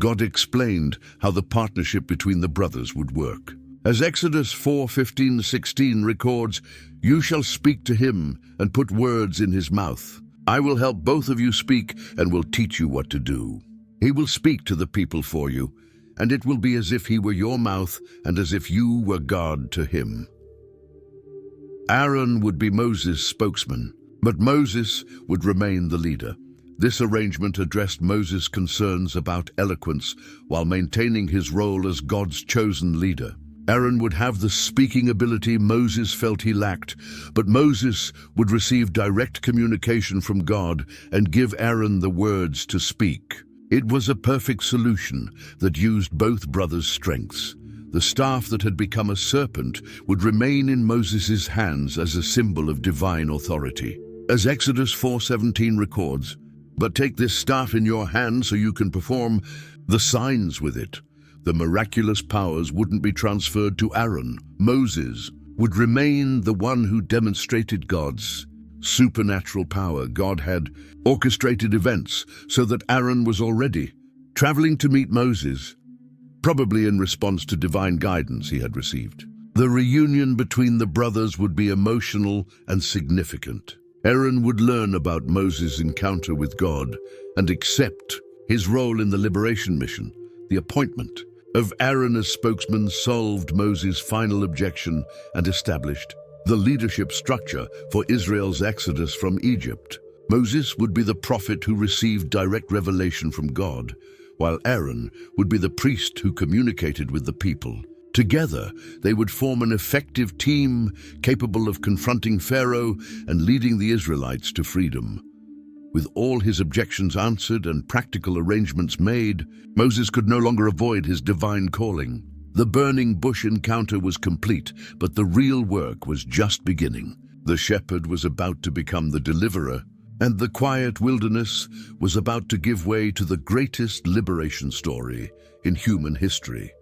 God explained how the partnership between the brothers would work. As Exodus 4:15-16 records, "You shall speak to him and put words in his mouth. I will help both of you speak and will teach you what to do. He will speak to the people for you, and it will be as if he were your mouth and as if you were God to him." Aaron would be Moses' spokesman, but Moses would remain the leader. This arrangement addressed Moses' concerns about eloquence while maintaining his role as God's chosen leader. Aaron would have the speaking ability Moses felt he lacked, but Moses would receive direct communication from God and give Aaron the words to speak. It was a perfect solution that used both brothers' strengths. The staff that had become a serpent would remain in Moses' hands as a symbol of divine authority. As Exodus 4:17 records, "But take this staff in your hand so you can perform the signs with it." The miraculous powers wouldn't be transferred to Aaron. Moses would remain the one who demonstrated God's supernatural power. God had orchestrated events so that Aaron was already traveling to meet Moses, probably in response to divine guidance he had received. The reunion between the brothers would be emotional and significant. Aaron would learn about Moses' encounter with God and accept his role in the liberation mission. The appointment of Aaron as spokesman solved Moses' final objection and established the leadership structure for Israel's exodus from Egypt. Moses would be the prophet who received direct revelation from God, while Aaron would be the priest who communicated with the people. Together, they would form an effective team capable of confronting Pharaoh and leading the Israelites to freedom. With all his objections answered and practical arrangements made, Moses could no longer avoid his divine calling. The burning bush encounter was complete, but the real work was just beginning. The shepherd was about to become the deliverer, and the quiet wilderness was about to give way to the greatest liberation story in human history.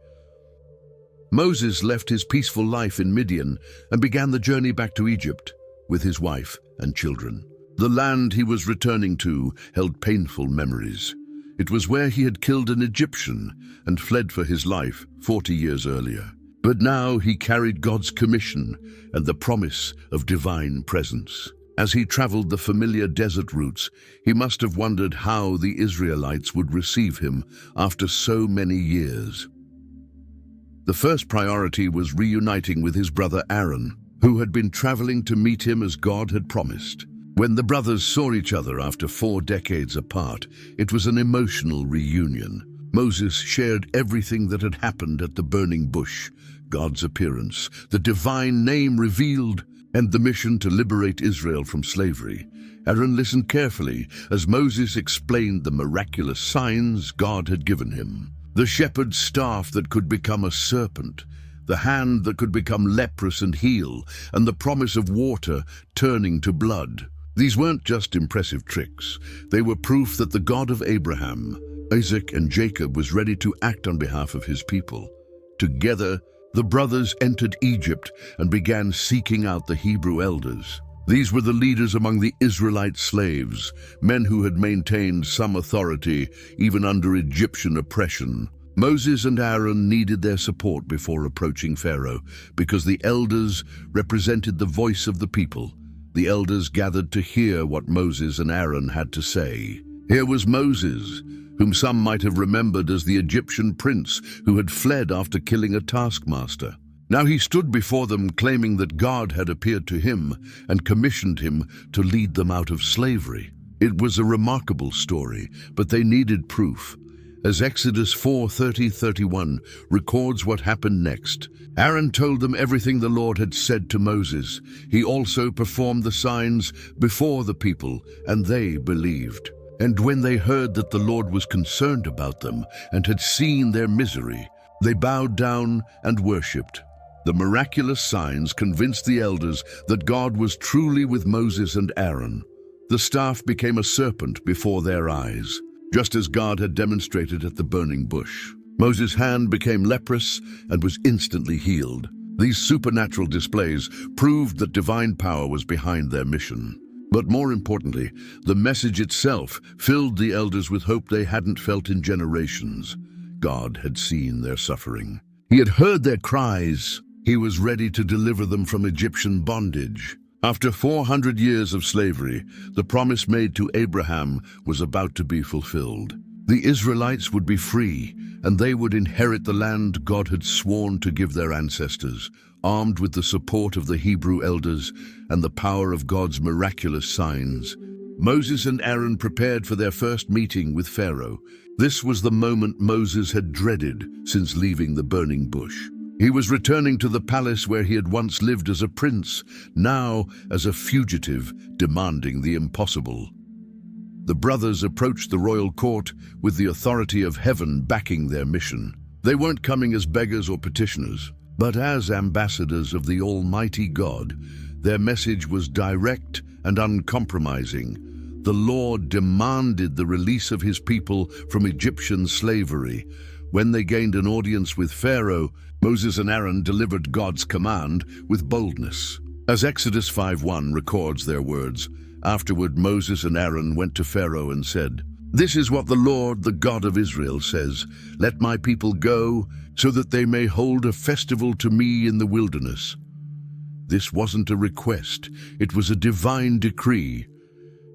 Moses left his peaceful life in Midian and began the journey back to Egypt with his wife and children. The land he was returning to held painful memories. It was where he had killed an Egyptian and fled for his life 40 years earlier. But now he carried God's commission and the promise of divine presence. As he traveled the familiar desert routes, he must have wondered how the Israelites would receive him after so many years. The first priority was reuniting with his brother Aaron. who had been traveling to meet him as God had promised. When the brothers saw each other after 4 decades apart, it was an emotional reunion. Moses shared everything that had happened at the burning bush, God's appearance, the divine name revealed, and the mission to liberate Israel from slavery. Aaron listened carefully as Moses explained the miraculous signs God had given him. The shepherd's staff that could become a serpent, the hand that could become leprous and heal, and the promise of water turning to blood. These weren't just impressive tricks. They were proof that the God of Abraham, Isaac, and Jacob was ready to act on behalf of his people. Together, the brothers entered Egypt and began seeking out the Hebrew elders. These were the leaders among the Israelite slaves, men who had maintained some authority even under Egyptian oppression. Moses and Aaron needed their support before approaching Pharaoh, because the elders represented the voice of the people. The elders gathered to hear what Moses and Aaron had to say. Here was Moses, whom some might have remembered as the Egyptian prince who had fled after killing a taskmaster. Now he stood before them claiming that God had appeared to him and commissioned him to lead them out of slavery. It was a remarkable story, but they needed proof. As Exodus 4:30-31 records what happened next, Aaron told them everything the Lord had said to Moses. He also performed the signs before the people, and they believed. And when they heard that the Lord was concerned about them and had seen their misery, they bowed down and worshipped. The miraculous signs convinced the elders that God was truly with Moses and Aaron. The staff became a serpent before their eyes, just as God had demonstrated at the burning bush. Moses' hand became leprous and was instantly healed. These supernatural displays proved that divine power was behind their mission. But more importantly, the message itself filled the elders with hope they hadn't felt in generations. God had seen their suffering. He had heard their cries. He was ready to deliver them from Egyptian bondage. After 400 years of slavery, the promise made to Abraham was about to be fulfilled. The Israelites would be free, and they would inherit the land God had sworn to give their ancestors, armed with the support of the Hebrew elders and the power of God's miraculous signs. Moses and Aaron prepared for their first meeting with Pharaoh. This was the moment Moses had dreaded since leaving the burning bush. He was returning to the palace where he had once lived as a prince, now as a fugitive, demanding the impossible. The brothers approached the royal court with the authority of heaven backing their mission. They weren't coming as beggars or petitioners, but as ambassadors of the Almighty God. Their message was direct and uncompromising. The Lord demanded the release of his people from Egyptian slavery. When they gained an audience with Pharaoh, Moses and Aaron delivered God's command with boldness. As Exodus 5:1 records their words, afterward Moses and Aaron went to Pharaoh and said, "This is what the Lord, the God of Israel, says, let my people go so that they may hold a festival to me in the wilderness." This wasn't a request, it was a divine decree.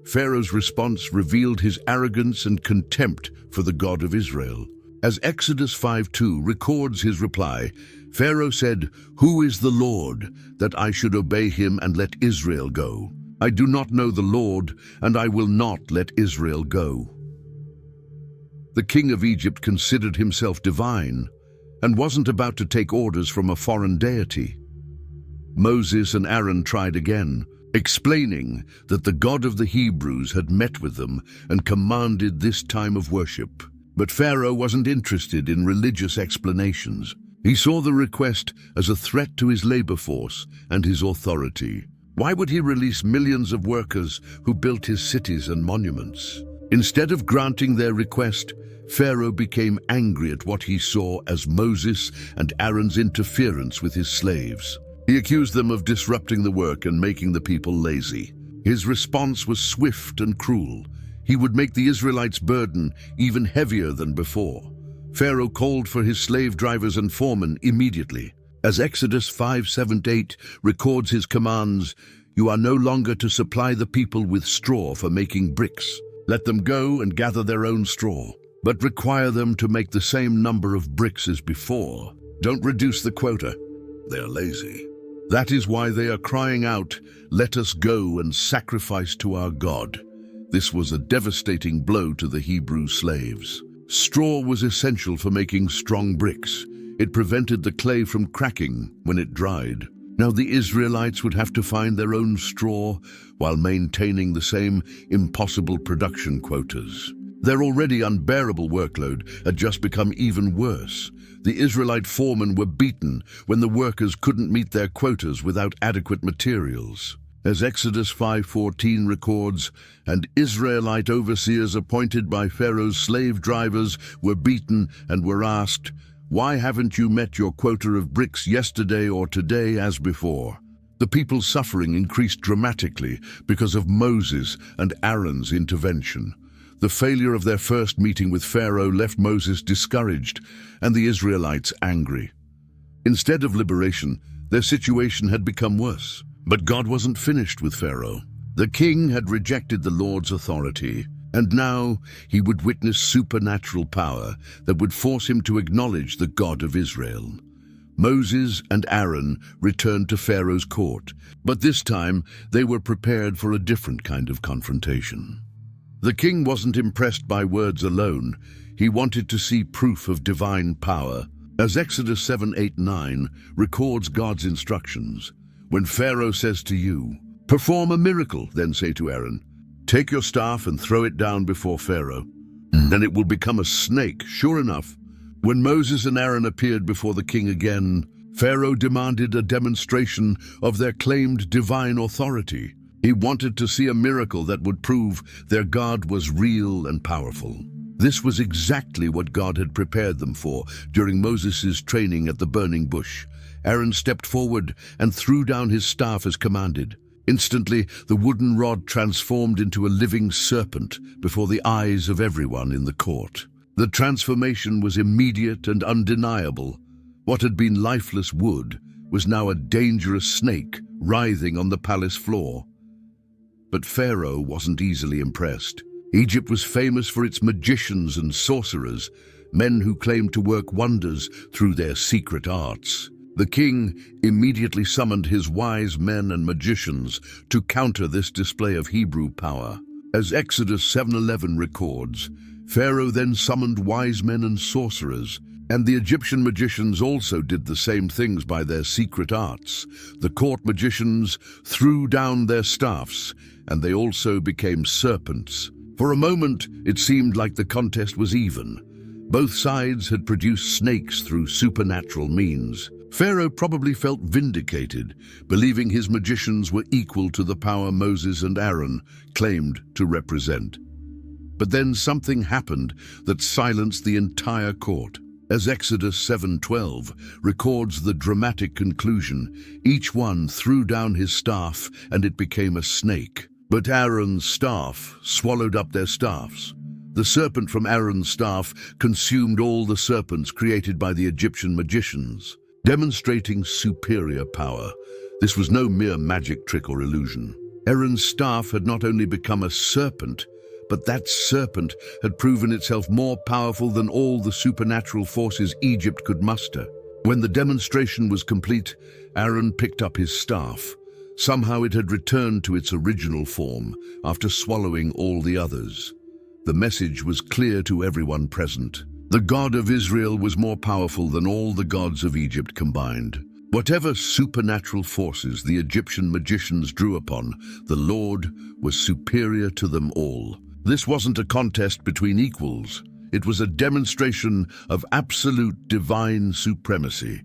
Pharaoh's response revealed his arrogance and contempt for the God of Israel. As Exodus 5:2 records his reply, Pharaoh said, "Who is the Lord, that I should obey him and let Israel go? I do not know the Lord, and I will not let Israel go." The king of Egypt considered himself divine and wasn't about to take orders from a foreign deity. Moses and Aaron tried again, explaining that the God of the Hebrews had met with them and commanded this time of worship. But Pharaoh wasn't interested in religious explanations. He saw the request as a threat to his labor force and his authority. Why would he release millions of workers who built his cities and monuments? Instead of granting their request, Pharaoh became angry at what he saw as Moses and Aaron's interference with his slaves. He accused them of disrupting the work and making the people lazy. His response was swift and cruel. He would make the Israelites' burden even heavier than before. Pharaoh called for his slave drivers and foremen immediately. As Exodus 5:7-8 records his commands, "You are no longer to supply the people with straw for making bricks. Let them go and gather their own straw, but require them to make the same number of bricks as before. Don't reduce the quota. They are lazy." That is why they are crying out, "Let us go and sacrifice to our God." This was a devastating blow to the Hebrew slaves. Straw was essential for making strong bricks. It prevented the clay from cracking when it dried. Now the Israelites would have to find their own straw while maintaining the same impossible production quotas. Their already unbearable workload had just become even worse. The Israelite foremen were beaten when the workers couldn't meet their quotas without adequate materials. As Exodus 5:14 records, "And Israelite overseers appointed by Pharaoh's slave drivers were beaten and were asked, 'Why haven't you met your quota of bricks yesterday or today as before?'" The people's suffering increased dramatically because of Moses and Aaron's intervention. The failure of their first meeting with Pharaoh left Moses discouraged and the Israelites angry. Instead of liberation, their situation had become worse. But God wasn't finished with Pharaoh. The king had rejected the Lord's authority, and now he would witness supernatural power that would force him to acknowledge the God of Israel. Moses and Aaron returned to Pharaoh's court, but this time they were prepared for a different kind of confrontation. The king wasn't impressed by words alone. He wanted to see proof of divine power. As Exodus 7:8-9 records God's instructions, "When Pharaoh says to you, 'Perform a miracle,' then say to Aaron, 'Take your staff and throw it down before Pharaoh, and it will become a snake.'" Sure enough, when Moses and Aaron appeared before the king again, Pharaoh demanded a demonstration of their claimed divine authority. He wanted to see a miracle that would prove their God was real and powerful. This was exactly what God had prepared them for during Moses' training at the burning bush. Aaron stepped forward and threw down his staff as commanded. Instantly, the wooden rod transformed into a living serpent before the eyes of everyone in the court. The transformation was immediate and undeniable. What had been lifeless wood was now a dangerous snake writhing on the palace floor. But Pharaoh wasn't easily impressed. Egypt was famous for its magicians and sorcerers, men who claimed to work wonders through their secret arts. The king immediately summoned his wise men and magicians to counter this display of Hebrew power. As Exodus 7:11 records, Pharaoh then summoned wise men and sorcerers, and the Egyptian magicians also did the same things by their secret arts. The court magicians threw down their staffs, and they also became serpents. For a moment, it seemed like the contest was even. Both sides had produced snakes through supernatural means. Pharaoh probably felt vindicated, believing his magicians were equal to the power Moses and Aaron claimed to represent. But then something happened that silenced the entire court. As Exodus 7:12 records the dramatic conclusion, each one threw down his staff and it became a snake. But Aaron's staff swallowed up their staffs. The serpent from Aaron's staff consumed all the serpents created by the Egyptian magicians, demonstrating superior power. This was no mere magic trick or illusion. Aaron's staff had not only become a serpent, but that serpent had proven itself more powerful than all the supernatural forces Egypt could muster. When the demonstration was complete, Aaron picked up his staff. Somehow it had returned to its original form after swallowing all the others. The message was clear to everyone present. The God of Israel was more powerful than all the gods of Egypt combined. Whatever supernatural forces the Egyptian magicians drew upon, the Lord was superior to them all. This wasn't a contest between equals. It was a demonstration of absolute divine supremacy.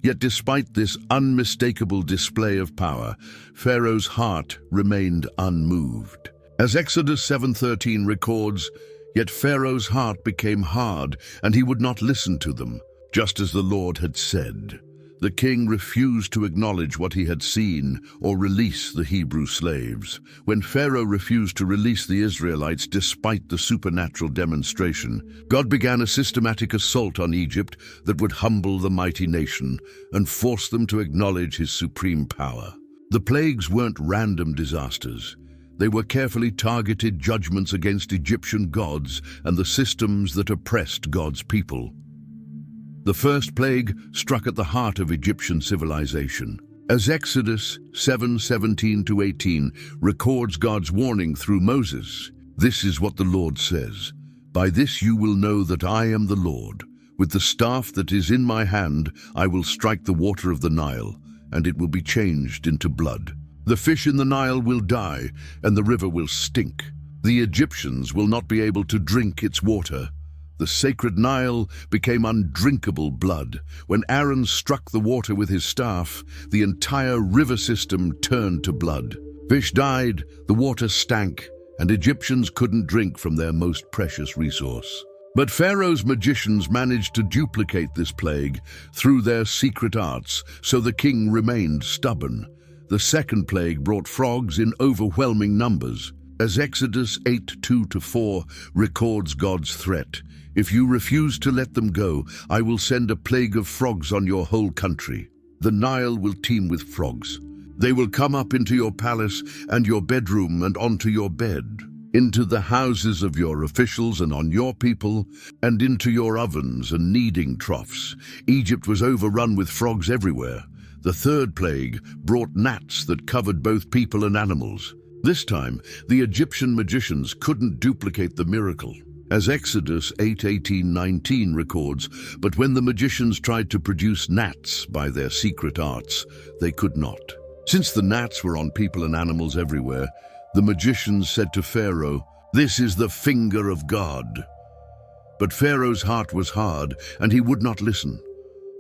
Yet despite this unmistakable display of power, Pharaoh's heart remained unmoved. As Exodus 7:13 records, "Yet Pharaoh's heart became hard, and he would not listen to them, just as the Lord had said." The king refused to acknowledge what he had seen or release the Hebrew slaves. When Pharaoh refused to release the Israelites despite the supernatural demonstration, God began a systematic assault on Egypt that would humble the mighty nation and force them to acknowledge his supreme power. The plagues weren't random disasters. They were carefully targeted judgments against Egyptian gods and the systems that oppressed God's people. The first plague struck at the heart of Egyptian civilization. As Exodus 7:17-18 records God's warning through Moses, this is what the Lord says, "By this you will know that I am the Lord. With the staff that is in my hand, I will strike the water of the Nile, and it will be changed into blood. The fish in the Nile will die, and the river will stink. The Egyptians will not be able to drink its water." The sacred Nile became undrinkable blood. When Aaron struck the water with his staff, the entire river system turned to blood. Fish died, the water stank, and Egyptians couldn't drink from their most precious resource. But Pharaoh's magicians managed to duplicate this plague through their secret arts, so the king remained stubborn. The second plague brought frogs in overwhelming numbers. As Exodus 8:2-4 records God's threat, "If you refuse to let them go, I will send a plague of frogs on your whole country. The Nile will teem with frogs. They will come up into your palace and your bedroom and onto your bed, into the houses of your officials and on your people, and into your ovens and kneading troughs." Egypt was overrun with frogs everywhere. The third plague brought gnats that covered both people and animals. This time, the Egyptian magicians couldn't duplicate the miracle. As Exodus 8:18-19 records, "But when the magicians tried to produce gnats by their secret arts, they could not." Since the gnats were on people and animals everywhere, the magicians said to Pharaoh, "This is the finger of God." But Pharaoh's heart was hard, and he would not listen.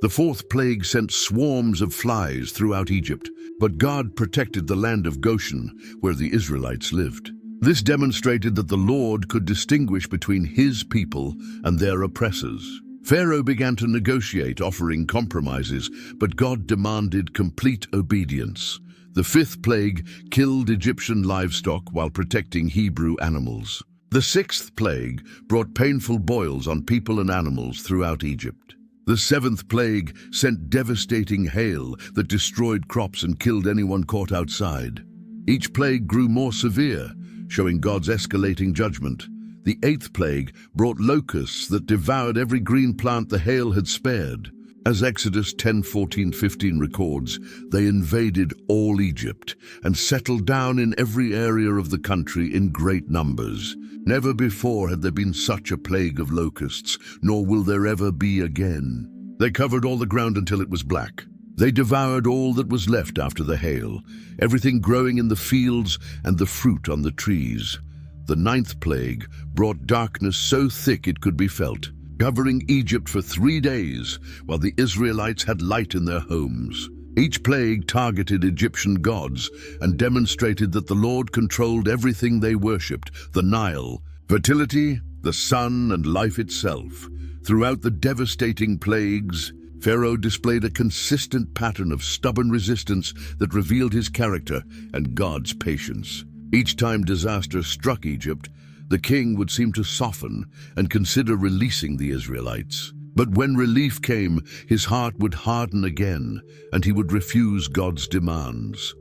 The fourth plague sent swarms of flies throughout Egypt, but God protected the land of Goshen, where the Israelites lived. This demonstrated that the Lord could distinguish between his people and their oppressors. Pharaoh began to negotiate, offering compromises, but God demanded complete obedience. The fifth plague killed Egyptian livestock while protecting Hebrew animals. The sixth plague brought painful boils on people and animals throughout Egypt. The seventh plague sent devastating hail that destroyed crops and killed anyone caught outside. Each plague grew more severe, showing God's escalating judgment. The eighth plague brought locusts that devoured every green plant the hail had spared. As Exodus 10:14-15 records, they invaded all Egypt and settled down in every area of the country in great numbers. Never before had there been such a plague of locusts, nor will there ever be again. They covered all the ground until it was black. They devoured all that was left after the hail, everything growing in the fields and the fruit on the trees. The ninth plague brought darkness so thick it could be felt, covering Egypt for 3 days, while the Israelites had light in their homes. Each plague targeted Egyptian gods and demonstrated that the Lord controlled everything they worshipped: the Nile, fertility, the sun, and life itself. Throughout the devastating plagues, Pharaoh displayed a consistent pattern of stubborn resistance that revealed his character and God's patience. Each time disaster struck Egypt, the king would seem to soften and consider releasing the Israelites. But when relief came, his heart would harden again, and he would refuse God's demands.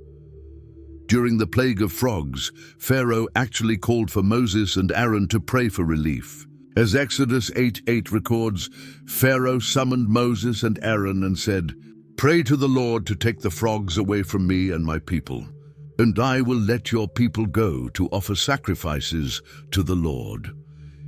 During the plague of frogs, Pharaoh actually called for Moses and Aaron to pray for relief. As Exodus 8:8 records, Pharaoh summoned Moses and Aaron and said, "Pray to the Lord to take the frogs away from me and my people, and I will let your people go to offer sacrifices to the Lord."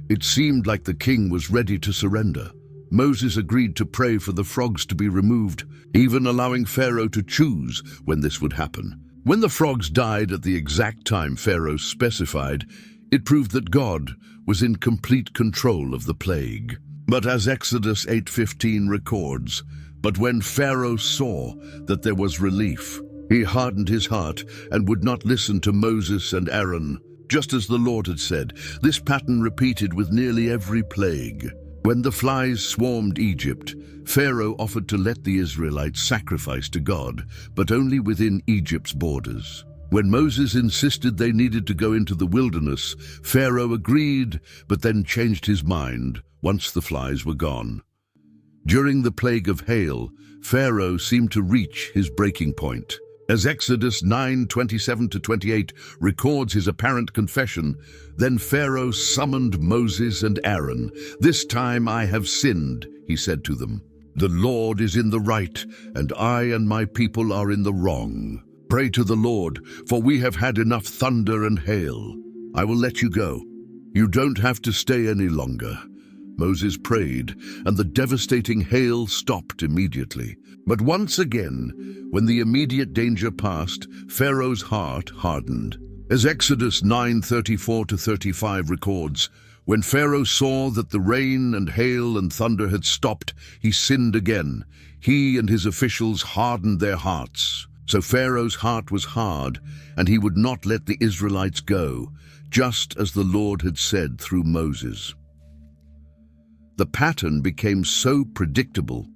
It seemed like the king was ready to surrender. Moses agreed to pray for the frogs to be removed, even allowing Pharaoh to choose when this would happen. When the frogs died at the exact time Pharaoh specified, it proved that God was in complete control of the plague. But as Exodus 8:15 records, "But when Pharaoh saw that there was relief, he hardened his heart and would not listen to Moses and Aaron." Just as the Lord had said, this pattern repeated with nearly every plague. When the flies swarmed Egypt, Pharaoh offered to let the Israelites sacrifice to God, but only within Egypt's borders. When Moses insisted they needed to go into the wilderness, Pharaoh agreed, but then changed his mind once the flies were gone. During the plague of hail, Pharaoh seemed to reach his breaking point. As Exodus 9:27-28 records his apparent confession, then Pharaoh summoned Moses and Aaron. "This time I have sinned," he said to them. The Lord is in the right, and I and my people are in the wrong. Pray to the Lord, for we have had enough thunder and hail. I will let you go. You don't have to stay any longer." Moses prayed, and the devastating hail stopped immediately. But once again, when the immediate danger passed, Pharaoh's heart hardened. As Exodus 9:34-35 records, when Pharaoh saw that the rain and hail and thunder had stopped, he sinned again. He and his officials hardened their hearts. So Pharaoh's heart was hard, and he would not let the Israelites go, just as the Lord had said through Moses. The pattern became so predictable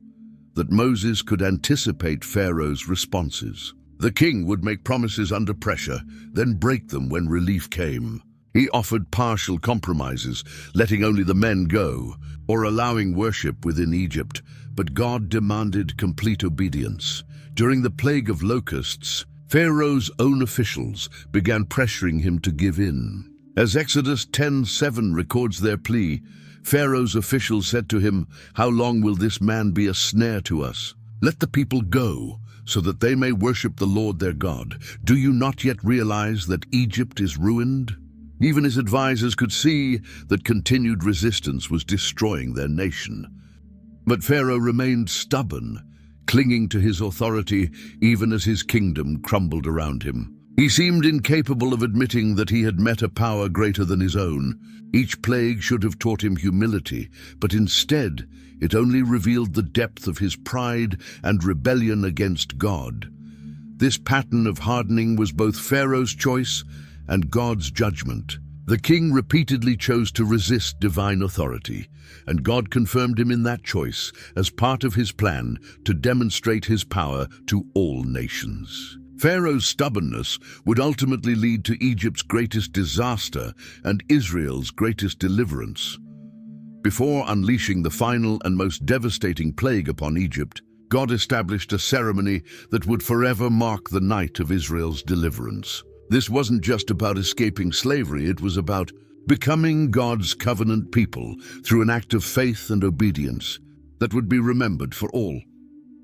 that Moses could anticipate Pharaoh's responses. The king would make promises under pressure, then break them when relief came. He offered partial compromises, letting only the men go, or allowing worship within Egypt, but God demanded complete obedience. During the plague of locusts, Pharaoh's own officials began pressuring him to give in. As Exodus 10:7 records their plea, Pharaoh's officials said to him, "How long will this man be a snare to us? Let the people go, so that they may worship the Lord their God. Do you not yet realize that Egypt is ruined?" Even his advisors could see that continued resistance was destroying their nation. But Pharaoh remained stubborn, clinging to his authority even as his kingdom crumbled around him. He seemed incapable of admitting that he had met a power greater than his own. Each plague should have taught him humility, but instead it only revealed the depth of his pride and rebellion against God. This pattern of hardening was both Pharaoh's choice and God's judgment. The king repeatedly chose to resist divine authority, and God confirmed him in that choice as part of his plan to demonstrate his power to all nations. Pharaoh's stubbornness would ultimately lead to Egypt's greatest disaster and Israel's greatest deliverance. Before unleashing the final and most devastating plague upon Egypt, God established a ceremony that would forever mark the night of Israel's deliverance. This wasn't just about escaping slavery, it was about becoming God's covenant people through an act of faith and obedience that would be remembered for all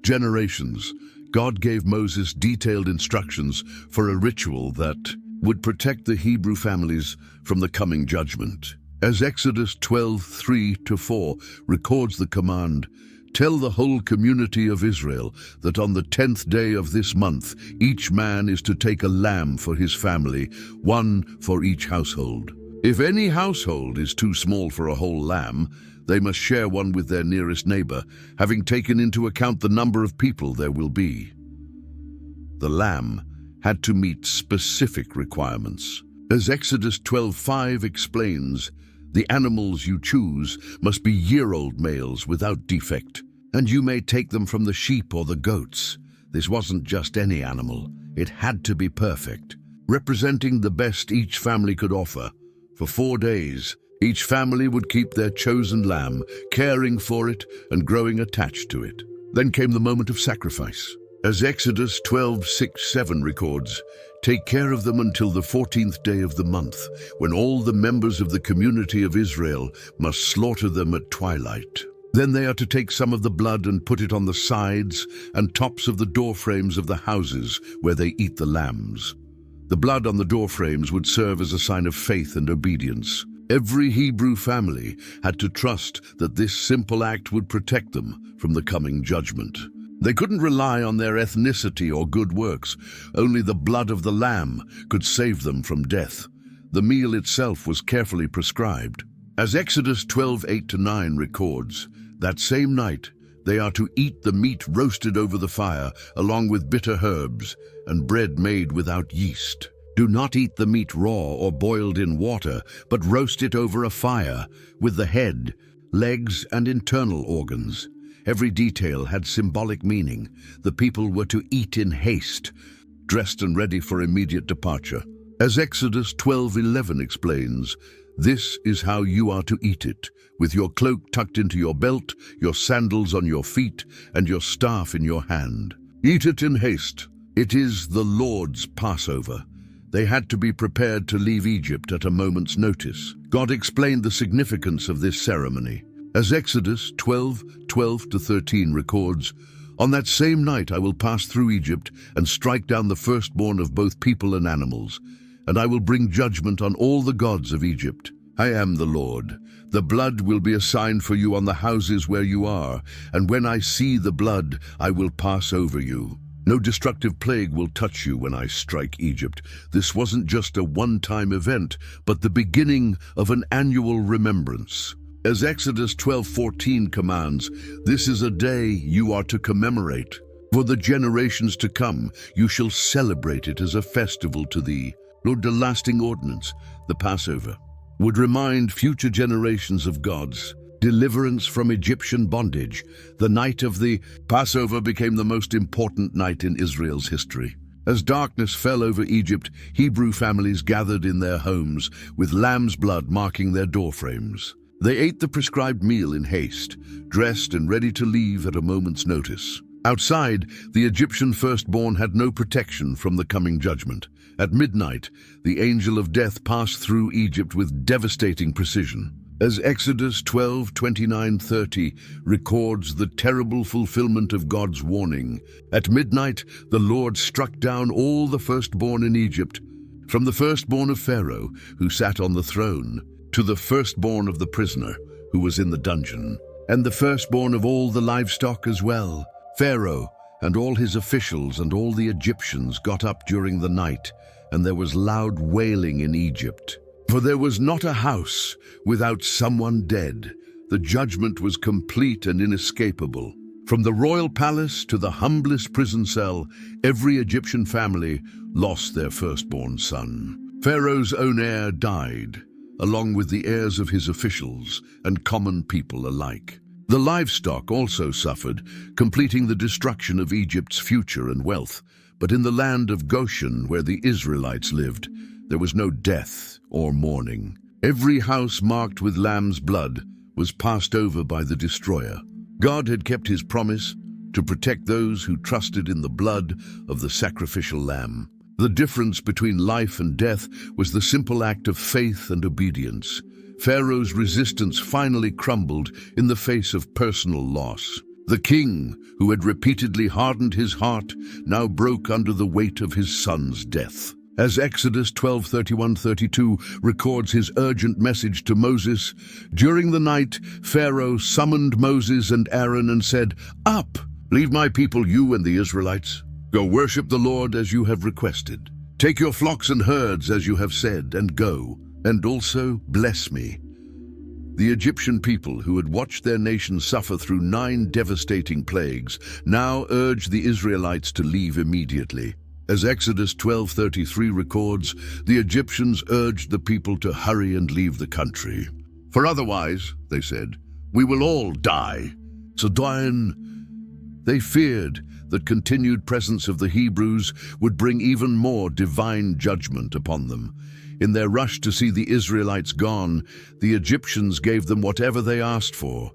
generations. God gave Moses detailed instructions for a ritual that would protect the Hebrew families from the coming judgment. As Exodus 12:3-4 records the command, "Tell the whole community of Israel that on the 10th day of this month, each man is to take a lamb for his family, one for each household. If any household is too small for a whole lamb, they must share one with their nearest neighbor, having taken into account the number of people there will be." The lamb had to meet specific requirements. As Exodus 12:5 explains, "The animals you choose must be year-old males without defect, and you may take them from the sheep or the goats." This wasn't just any animal, it had to be perfect, representing the best each family could offer. For 4 days, each family would keep their chosen lamb, caring for it and growing attached to it. Then came the moment of sacrifice. As Exodus 12:6-7 records, "Take care of them until the 14th day of the month, when all the members of the community of Israel must slaughter them at twilight. Then they are to take some of the blood and put it on the sides and tops of the doorframes of the houses where they eat the lambs." The blood on the doorframes would serve as a sign of faith and obedience. Every Hebrew family had to trust that this simple act would protect them from the coming judgment. They couldn't rely on their ethnicity or good works. Only the blood of the lamb could save them from death. The meal itself was carefully prescribed. As Exodus 12:8-9 records, that same night they are to eat the meat roasted over the fire, along with bitter herbs and bread made without yeast. Do not eat the meat raw or boiled in water, but roast it over a fire, with the head, legs, and internal organs. Every detail had symbolic meaning. The people were to eat in haste, dressed and ready for immediate departure. As Exodus 12:11 explains, "This is how you are to eat it, with your cloak tucked into your belt, your sandals on your feet, and your staff in your hand. Eat it in haste. It is the Lord's Passover." They had to be prepared to leave Egypt at a moment's notice. God explained the significance of this ceremony. As Exodus 12:12-13 records, "On that same night I will pass through Egypt and strike down the firstborn of both people and animals, and I will bring judgment on all the gods of Egypt. I am the Lord. The blood will be a sign for you on the houses where you are, and when I see the blood, I will pass over you. No destructive plague will touch you when I strike Egypt." This wasn't just a one-time event, but the beginning of an annual remembrance. As Exodus 12:14 commands, "This is a day you are to commemorate. For the generations to come, you shall celebrate it as a festival to thee." Lord, the lasting ordinance, the Passover, would remind future generations of God's deliverance from Egyptian bondage. The night of the Passover became the most important night in Israel's history. As darkness fell over Egypt, Hebrew families gathered in their homes, with lamb's blood marking their doorframes. They ate the prescribed meal in haste, dressed and ready to leave at a moment's notice. Outside, the Egyptian firstborn had no protection from the coming judgment. At midnight, the angel of death passed through Egypt with devastating precision. As Exodus 12:29-30 records the terrible fulfillment of God's warning, "At midnight the Lord struck down all the firstborn in Egypt, from the firstborn of Pharaoh, who sat on the throne, to the firstborn of the prisoner, who was in the dungeon, and the firstborn of all the livestock as well. Pharaoh and all his officials and all the Egyptians got up during the night, and there was loud wailing in Egypt. For there was not a house without someone dead. The judgment was complete and inescapable. From the royal palace to the humblest prison cell, every Egyptian family lost their firstborn son. Pharaoh's own heir died, along with the heirs of his officials and common people alike. The livestock also suffered, completing the destruction of Egypt's future and wealth. But in the land of Goshen, where the Israelites lived, there was no death or mourning. Every house marked with lamb's blood was passed over by the destroyer. God had kept his promise to protect those who trusted in the blood of the sacrificial lamb. The difference between life and death was the simple act of faith and obedience. Pharaoh's resistance finally crumbled in the face of personal loss. The king, who had repeatedly hardened his heart, now broke under the weight of his son's death. As Exodus 12:31-32 records his urgent message to Moses, during the night Pharaoh summoned Moses and Aaron and said, "Up, leave my people, you and the Israelites. Go worship the Lord as you have requested. Take your flocks and herds as you have said, and go, and also bless me." The Egyptian people, who had watched their nation suffer through 9 devastating plagues, now urged the Israelites to leave immediately. As Exodus 12:33 records, the Egyptians urged the people to hurry and leave the country. "For otherwise," they said, "we will all die." So they feared that continued presence of the Hebrews would bring even more divine judgment upon them. In their rush to see the Israelites gone, the Egyptians gave them whatever they asked for.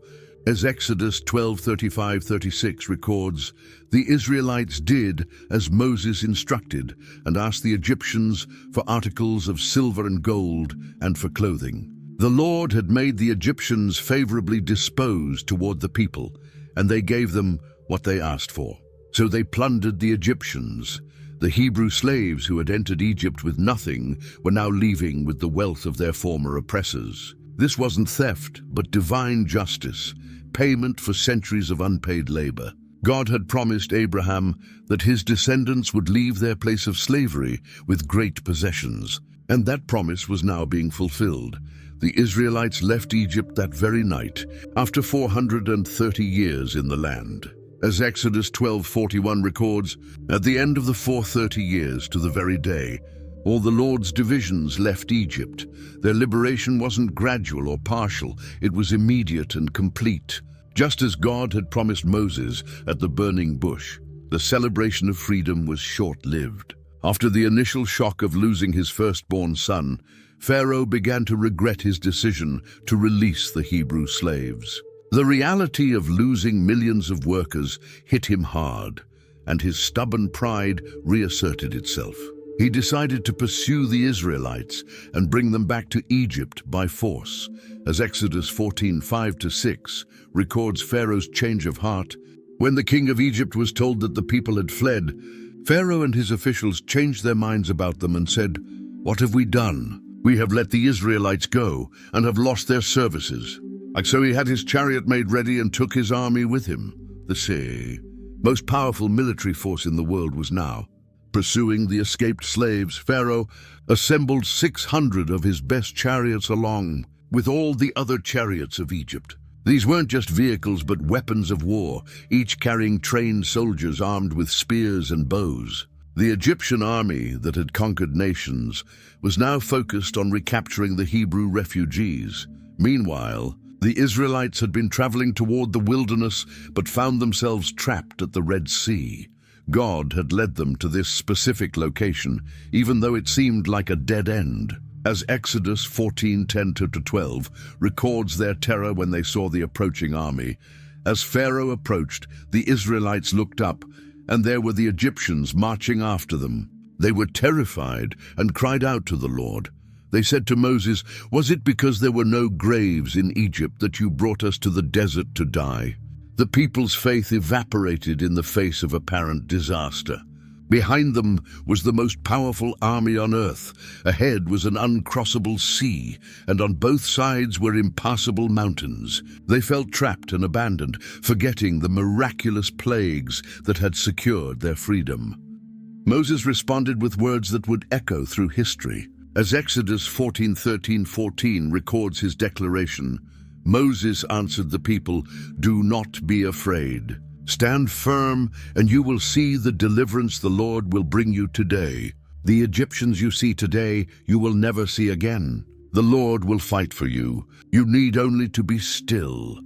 As Exodus 12:35-36 records, the Israelites did as Moses instructed and asked the Egyptians for articles of silver and gold and for clothing. The Lord had made the Egyptians favorably disposed toward the people, and they gave them what they asked for. So they plundered the Egyptians. The Hebrew slaves who had entered Egypt with nothing were now leaving with the wealth of their former oppressors. This wasn't theft, but divine justice, payment for centuries of unpaid labor. God had promised Abraham that his descendants would leave their place of slavery with great possessions, and that promise was now being fulfilled. The Israelites left Egypt that very night, after 430 years in the land. As Exodus 12:41 records, at the end of the 430 years to the very day, all the Lord's divisions left Egypt. Their liberation wasn't gradual or partial, it was immediate and complete. Just as God had promised Moses at the burning bush, the celebration of freedom was short-lived. After the initial shock of losing his firstborn son, Pharaoh began to regret his decision to release the Hebrew slaves. The reality of losing millions of workers hit him hard, and his stubborn pride reasserted itself. He decided to pursue the Israelites and bring them back to Egypt by force, as Exodus 14:5-6 records Pharaoh's change of heart. When the king of Egypt was told that the people had fled, Pharaoh and his officials changed their minds about them and said, "What have we done? We have let the Israelites go and have lost their services." So he had his chariot made ready and took his army with him. The most powerful military force in the world was now pursuing the escaped slaves. Pharaoh assembled 600 of his best chariots along with all the other chariots of Egypt. These weren't just vehicles but weapons of war, each carrying trained soldiers armed with spears and bows. The Egyptian army that had conquered nations was now focused on recapturing the Hebrew refugees. Meanwhile, the Israelites had been traveling toward the wilderness but found themselves trapped at the Red Sea. God had led them to this specific location, even though it seemed like a dead end. As Exodus 14:10-12 records their terror when they saw the approaching army. As Pharaoh approached, the Israelites looked up, and there were the Egyptians marching after them. They were terrified and cried out to the Lord. They said to Moses, "Was it because there were no graves in Egypt that you brought us to the desert to die?" The people's faith evaporated in the face of apparent disaster. Behind them was the most powerful army on earth. Ahead was an uncrossable sea, and on both sides were impassable mountains. They felt trapped and abandoned, forgetting the miraculous plagues that had secured their freedom. Moses responded with words that would echo through history. As Exodus 14:13-14 records his declaration, Moses answered the people, "Do not be afraid. Stand firm, and you will see the deliverance the Lord will bring you today. The Egyptians you see today, you will never see again. The Lord will fight for you. You need only to be still."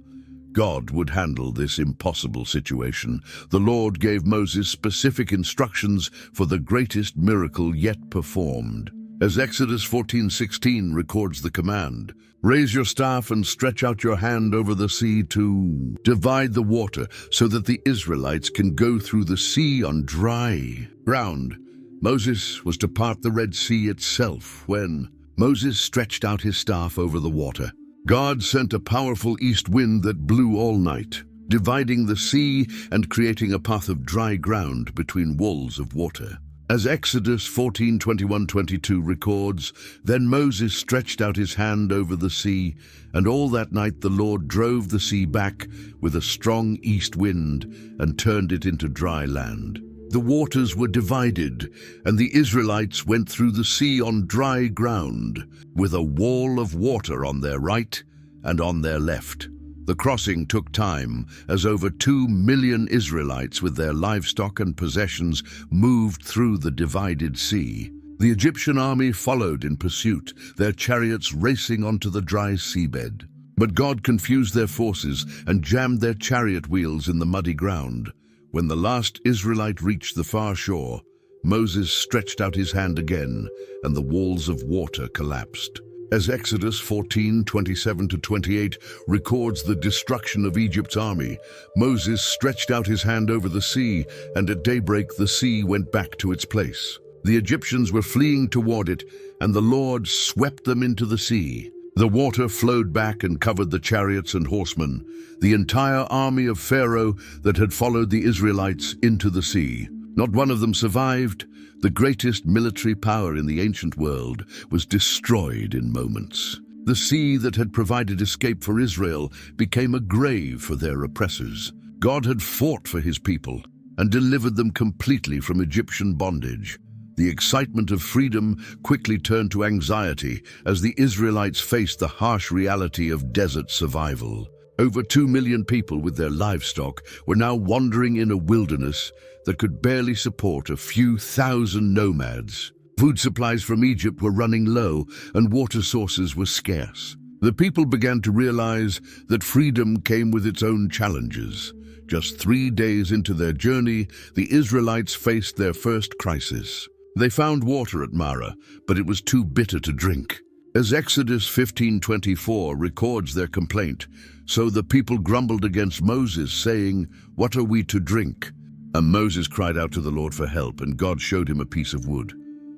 God would handle this impossible situation. The Lord gave Moses specific instructions for the greatest miracle yet performed. As Exodus 14:16 records the command, "Raise your staff and stretch out your hand over the sea to divide the water so that the Israelites can go through the sea on dry ground." Moses was to part the Red Sea itself. When Moses stretched out his staff over the water, God sent a powerful east wind that blew all night, dividing the sea and creating a path of dry ground between walls of water. As Exodus 14:21-22 records, "Then Moses stretched out his hand over the sea, and all that night the Lord drove the sea back with a strong east wind and turned it into dry land. The waters were divided, and the Israelites went through the sea on dry ground, with a wall of water on their right and on their left." The crossing took time, as over 2 million Israelites with their livestock and possessions moved through the divided sea. The Egyptian army followed in pursuit, their chariots racing onto the dry seabed. But God confused their forces and jammed their chariot wheels in the muddy ground. When the last Israelite reached the far shore, Moses stretched out his hand again, and the walls of water collapsed. As Exodus 14:27-28 records the destruction of Egypt's army, Moses stretched out his hand over the sea, and at daybreak the sea went back to its place. The Egyptians were fleeing toward it, and the Lord swept them into the sea. The water flowed back and covered the chariots and horsemen, the entire army of Pharaoh that had followed the Israelites into the sea. Not one of them survived. The greatest military power in the ancient world was destroyed in moments. The sea that had provided escape for Israel became a grave for their oppressors. God had fought for his people and delivered them completely from Egyptian bondage. The excitement of freedom quickly turned to anxiety as the Israelites faced the harsh reality of desert survival. Over 2 million people with their livestock were now wandering in a wilderness that could barely support a few thousand nomads. Food supplies from Egypt were running low and water sources were scarce. The people began to realize that freedom came with its own challenges. Just 3 days into their journey, the Israelites faced their first crisis. They found water at Marah, but it was too bitter to drink. As Exodus 15:24 records their complaint, "So the people grumbled against Moses, saying, 'What are we to drink?' And Moses cried out to the Lord for help, and God showed him a piece of wood.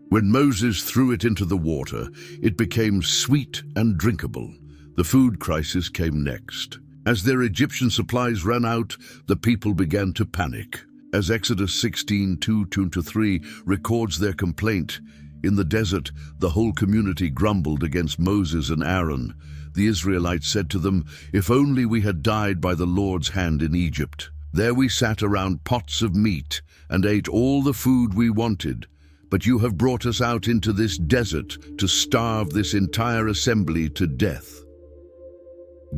When Moses threw it into the water, it became sweet and drinkable. The food crisis came next. As their Egyptian supplies ran out, the people began to panic. As Exodus 16:2-3 records their complaint, in the desert, the whole community grumbled against Moses and Aaron. The Israelites said to them, "If only we had died by the Lord's hand in Egypt. There we sat around pots of meat and ate all the food we wanted. But you have brought us out into this desert to starve this entire assembly to death."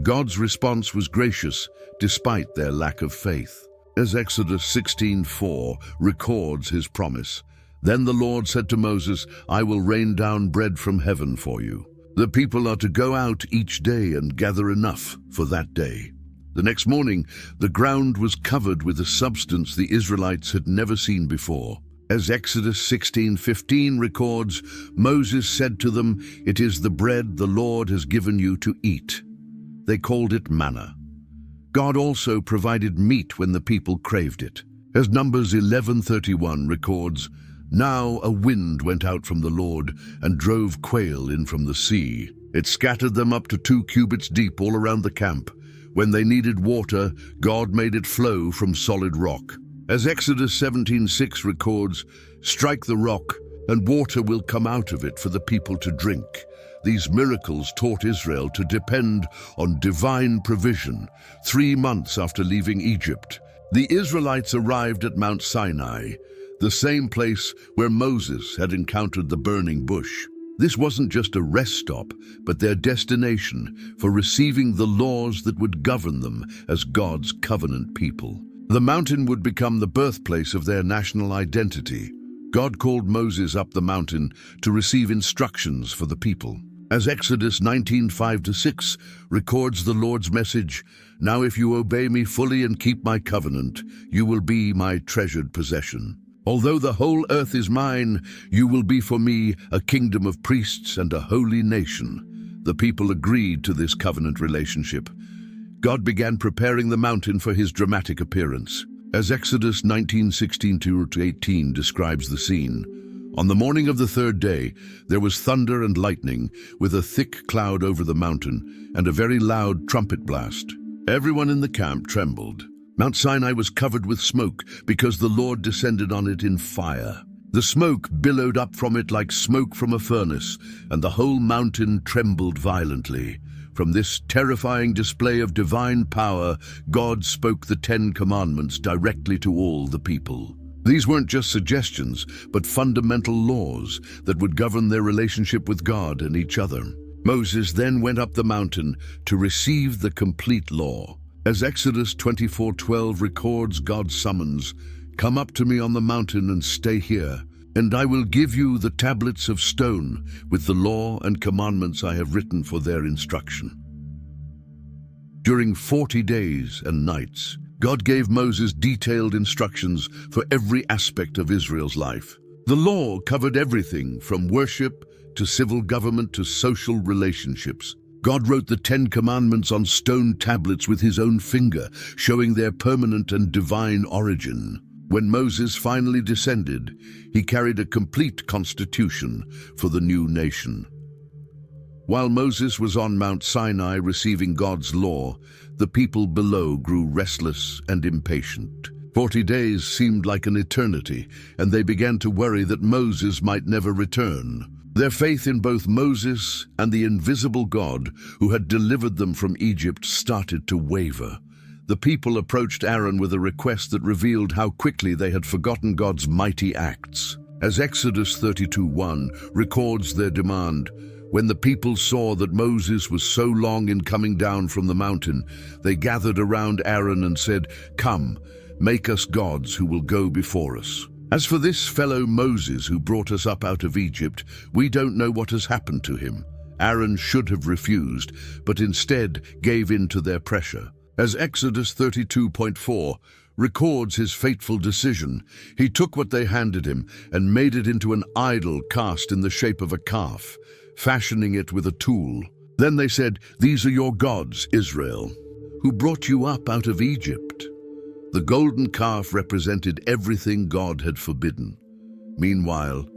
God's response was gracious, despite their lack of faith. As Exodus 16:4 records his promise, "Then the Lord said to Moses, I will rain down bread from heaven for you. The people are to go out each day and gather enough for that day." The next morning, the ground was covered with a substance the Israelites had never seen before. As Exodus 16:15 records, Moses said to them, "It is the bread the Lord has given you to eat." They called it manna. God also provided meat when the people craved it. As Numbers 11:31 records, "Now a wind went out from the Lord and drove quail in from the sea. It scattered them up to 2 cubits deep all around the camp. When they needed water, God made it flow from solid rock." As Exodus 17:6 records, "Strike the rock, and water will come out of it for the people to drink." These miracles taught Israel to depend on divine provision. 3 months after leaving Egypt, the Israelites arrived at Mount Sinai, the same place where Moses had encountered the burning bush. This wasn't just a rest stop, but their destination for receiving the laws that would govern them as God's covenant people. The mountain would become the birthplace of their national identity. God called Moses up the mountain to receive instructions for the people. As Exodus 19:5-6 records the Lord's message, "Now if you obey me fully and keep my covenant, you will be my treasured possession. Although the whole earth is mine, you will be for me a kingdom of priests and a holy nation." The people agreed to this covenant relationship. God began preparing the mountain for his dramatic appearance. As Exodus 19:16-18 describes the scene, "On the morning of the 3rd day, there was thunder and lightning, with a thick cloud over the mountain, and a very loud trumpet blast. Everyone in the camp trembled. Mount Sinai was covered with smoke because the Lord descended on it in fire. The smoke billowed up from it like smoke from a furnace, and the whole mountain trembled violently. From this terrifying display of divine power, God spoke the 10 Commandments directly to all the people. These weren't just suggestions, but fundamental laws that would govern their relationship with God and each other. Moses then went up the mountain to receive the complete law. As Exodus 24:12 records God's summons, "Come up to me on the mountain and stay here, and I will give you the tablets of stone with the law and commandments I have written for their instruction." During 40 days and nights, God gave Moses detailed instructions for every aspect of Israel's life. The law covered everything from worship to civil government to social relationships. God wrote the 10 Commandments on stone tablets with his own finger, showing their permanent and divine origin. When Moses finally descended, he carried a complete constitution for the new nation. While Moses was on Mount Sinai receiving God's law, the people below grew restless and impatient. 40 days seemed like an eternity, and they began to worry that Moses might never return. Their faith in both Moses and the invisible God who had delivered them from Egypt started to waver. The people approached Aaron with a request that revealed how quickly they had forgotten God's mighty acts. As Exodus 32:1 records their demand, "When the people saw that Moses was so long in coming down from the mountain, they gathered around Aaron and said, 'Come, make us gods who will go before us.' As for this fellow Moses who brought us up out of Egypt, we don't know what has happened to him." Aaron should have refused, but instead gave in to their pressure. As Exodus 32:4 records his fateful decision, he took what they handed him and made it into an idol cast in the shape of a calf, fashioning it with a tool. Then they said, "These are your gods, Israel, who brought you up out of Egypt." The golden calf represented everything God had forbidden. Meanwhile,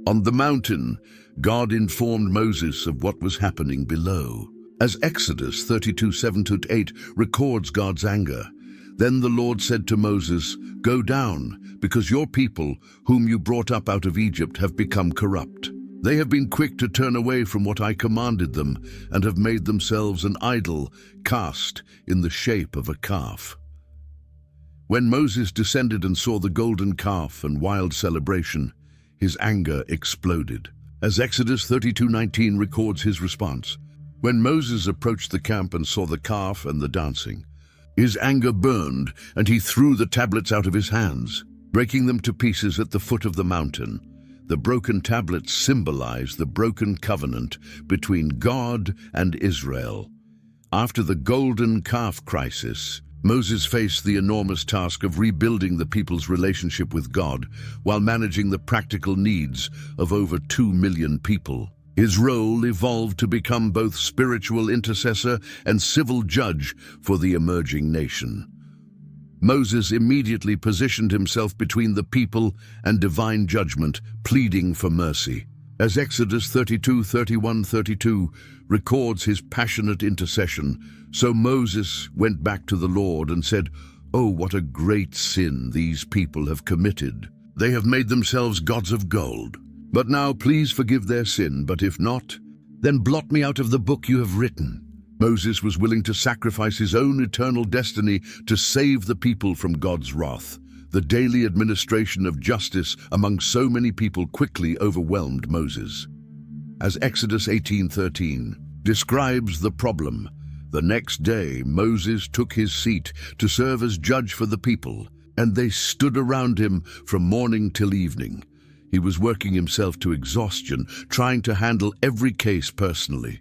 On the mountain, God informed Moses of what was happening below. As Exodus 32:7-8 records God's anger, "Then the Lord said to Moses, 'Go down, because your people, whom you brought up out of Egypt, have become corrupt. They have been quick to turn away from what I commanded them, and have made themselves an idol cast in the shape of a calf.'" When Moses descended and saw the golden calf and wild celebration, his anger exploded. As Exodus 32:19 records his response, "When Moses approached the camp and saw the calf and the dancing, his anger burned, and he threw the tablets out of his hands, breaking them to pieces at the foot of the mountain." The broken tablets symbolize the broken covenant between God and Israel. After the golden calf crisis, Moses faced the enormous task of rebuilding the people's relationship with God while managing the practical needs of over 2 million people. His role evolved to become both spiritual intercessor and civil judge for the emerging nation. Moses immediately positioned himself between the people and divine judgment, pleading for mercy. As Exodus 32:31-32 records his passionate intercession, so Moses went back to the Lord and said, "Oh, what a great sin these people have committed. They have made themselves gods of gold. But now please forgive their sin, but if not, then blot me out of the book you have written." Moses was willing to sacrifice his own eternal destiny to save the people from God's wrath. The daily administration of justice among so many people quickly overwhelmed Moses. As Exodus 18:13 describes the problem, the next day Moses took his seat to serve as judge for the people, and they stood around him from morning till evening. He was working himself to exhaustion, trying to handle every case personally.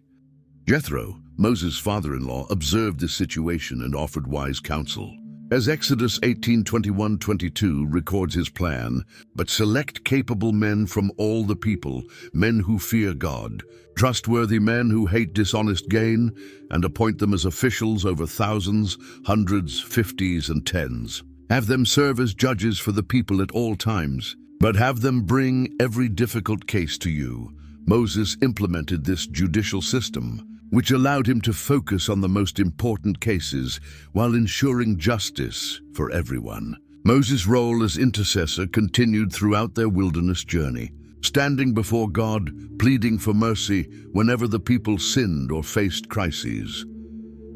Jethro, Moses' father-in-law, observed this situation and offered wise counsel. As Exodus 18:21-22 records his plan, "But select capable men from all the people, men who fear God, trustworthy men who hate dishonest gain, and appoint them as officials over thousands, hundreds, fifties, and tens. Have them serve as judges for the people at all times, but have them bring every difficult case to you." Moses implemented this judicial system, which allowed him to focus on the most important cases while ensuring justice for everyone. Moses' role as intercessor continued throughout their wilderness journey, standing before God, pleading for mercy whenever the people sinned or faced crises.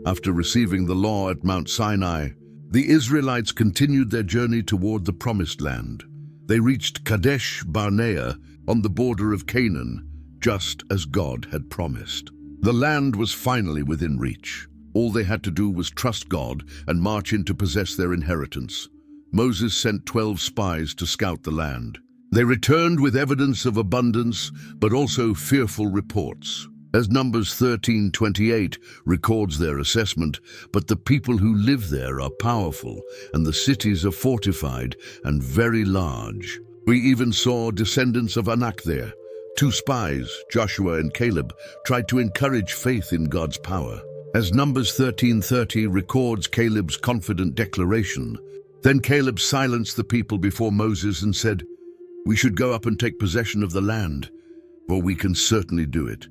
After receiving the law at Mount Sinai, the Israelites continued their journey toward the Promised Land. They reached Kadesh Barnea on the border of Canaan, just as God had promised. The land was finally within reach. All they had to do was trust God and march in to possess their inheritance. Moses sent 12 spies to scout the land. They returned with evidence of abundance, but also fearful reports. As Numbers 13:28 records their assessment, "But the people who live there are powerful, and the cities are fortified and very large. We even saw descendants of Anak there." 2 spies, Joshua and Caleb, tried to encourage faith in God's power. As Numbers 13:30 records Caleb's confident declaration, "Then Caleb silenced the people before Moses and said, 'We should go up and take possession of the land, for we can certainly do it.'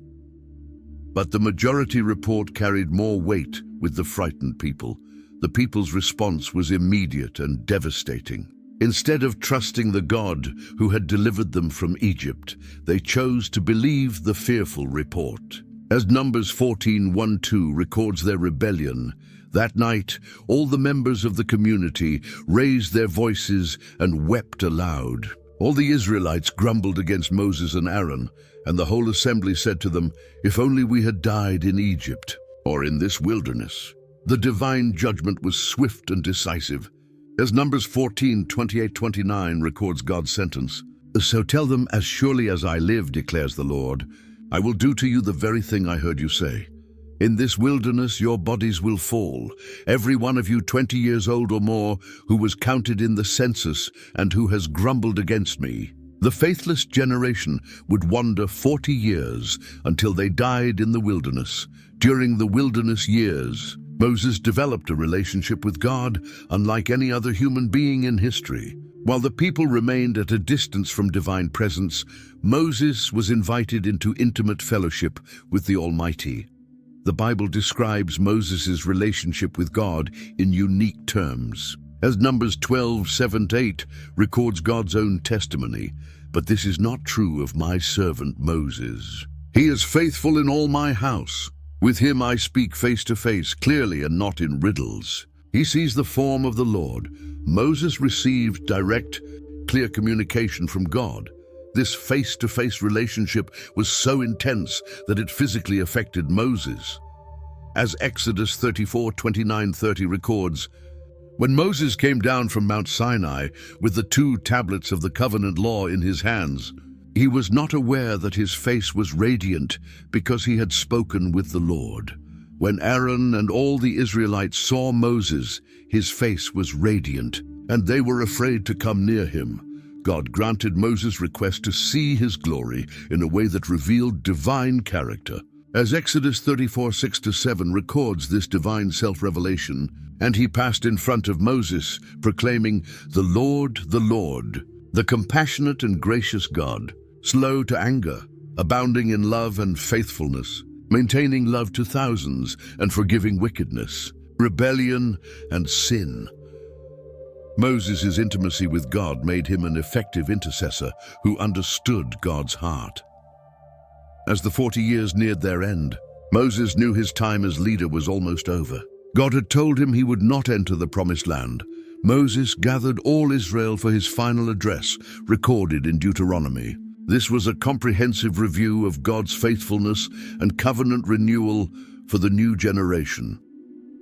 But the majority report carried more weight with the frightened people. The people's response was immediate and devastating. Instead of trusting the God who had delivered them from Egypt, they chose to believe the fearful report. As Numbers 14:1-2 records their rebellion, that night all the members of the community raised their voices and wept aloud. All the Israelites grumbled against Moses and Aaron, and the whole assembly said to them, "If only we had died in Egypt or in this wilderness." The divine judgment was swift and decisive. As Numbers 14:28-29 records God's sentence, "So tell them, as surely as I live, declares the Lord, I will do to you the very thing I heard you say. In this wilderness your bodies will fall, every one of you 20 years old or more, who was counted in the census and who has grumbled against me." The faithless generation would wander 40 years until they died in the wilderness. During the wilderness years, Moses developed a relationship with God unlike any other human being in history. While the people remained at a distance from divine presence, Moses was invited into intimate fellowship with the Almighty. The Bible describes Moses' relationship with God in unique terms. As Numbers 12:7-8 records God's own testimony, "But this is not true of my servant Moses. He is faithful in all my house. With him I speak face to face, clearly and not in riddles. He sees the form of the Lord." Moses received direct, clear communication from God. This face-to-face relationship was so intense that it physically affected Moses. As Exodus 34:29-30 records, "When Moses came down from Mount Sinai with the 2 tablets of the covenant law in his hands, he was not aware that his face was radiant because he had spoken with the Lord. When Aaron and all the Israelites saw Moses, his face was radiant, and they were afraid to come near him. God granted Moses' request to see his glory in a way that revealed divine character. As Exodus 34:6-7 records this divine self-revelation, "And he passed in front of Moses, proclaiming, 'The Lord, the compassionate and gracious God, slow to anger, abounding in love and faithfulness, maintaining love to thousands, and forgiving wickedness, rebellion, and sin.'" Moses' intimacy with God made him an effective intercessor who understood God's heart. As the 40 years neared their end, Moses knew his time as leader was almost over. God had told him he would not enter the promised land. Moses gathered all Israel for his final address, recorded in Deuteronomy. This was a comprehensive review of God's faithfulness and covenant renewal for the new generation.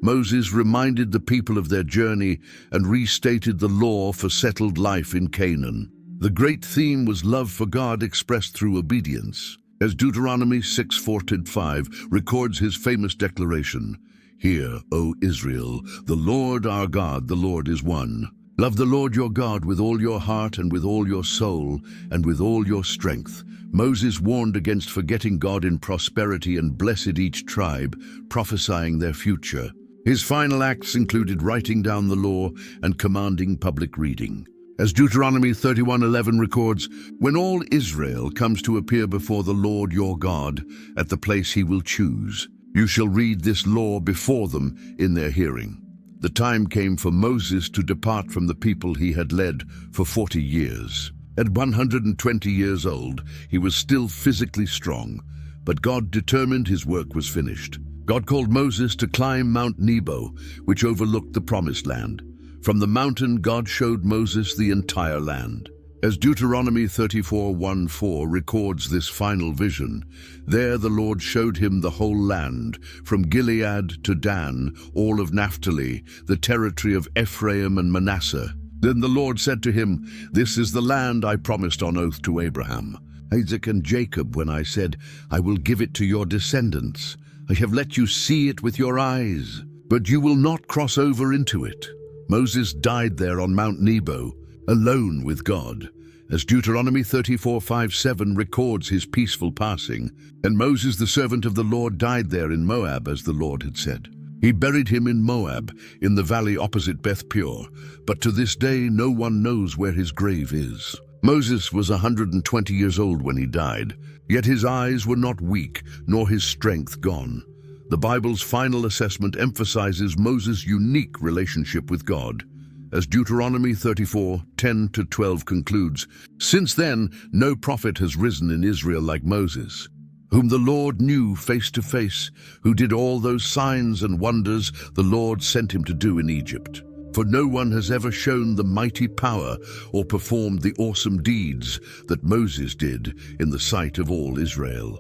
Moses reminded the people of their journey and restated the law for settled life in Canaan. The great theme was love for God expressed through obedience. As Deuteronomy 6:4-5 records his famous declaration, "Hear, O Israel, the Lord our God, the Lord is one. Love the Lord your God with all your heart and with all your soul and with all your strength." Moses warned against forgetting God in prosperity and blessed each tribe, prophesying their future. His final acts included writing down the law and commanding public reading. As Deuteronomy 31:11 records, "When all Israel comes to appear before the Lord your God at the place he will choose, you shall read this law before them in their hearing." The time came for Moses to depart from the people he had led for 40 years. At 120 years old, he was still physically strong, but God determined his work was finished. God called Moses to climb Mount Nebo, which overlooked the Promised Land. From the mountain, God showed Moses the entire land. As Deuteronomy 34:1-4 records this final vision, there the Lord showed him the whole land, from Gilead to Dan, all of Naphtali, the territory of Ephraim and Manasseh. Then the Lord said to him, "This is the land I promised on oath to Abraham, Isaac, and Jacob when I said, 'I will give it to your descendants.' I have let you see it with your eyes, but you will not cross over into it." Moses died there on Mount Nebo, alone with God, as Deuteronomy 34:5-7 records his peaceful passing. "And Moses, the servant of the Lord, died there in Moab, as the Lord had said. He buried him in Moab, in the valley opposite Beth Peor, but to this day no one knows where his grave is." Moses was 120 years old when he died, yet his eyes were not weak, nor his strength gone. The Bible's final assessment emphasizes Moses' unique relationship with God. As Deuteronomy 34:10-12 concludes, "Since then, no prophet has risen in Israel like Moses, whom the Lord knew face to face, who did all those signs and wonders the Lord sent him to do in Egypt. For no one has ever shown the mighty power or performed the awesome deeds that Moses did in the sight of all Israel."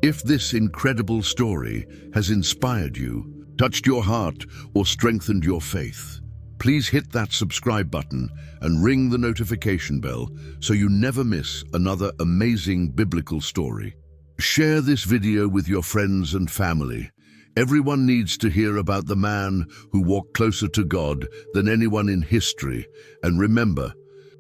If this incredible story has inspired you, touched your heart, or strengthened your faith, please hit that subscribe button and ring the notification bell so you never miss another amazing biblical story. Share this video with your friends and family. Everyone needs to hear about the man who walked closer to God than anyone in history. And remember,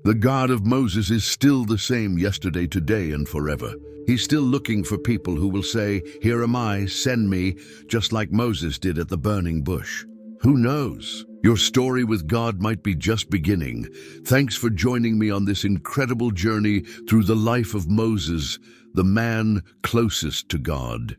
the God of Moses is still the same yesterday, today, and forever. He's still looking for people who will say, "Here am I, send me," just like Moses did at the burning bush. Who knows? Your story with God might be just beginning. Thanks for joining me on this incredible journey through the life of Moses, the man closest to God.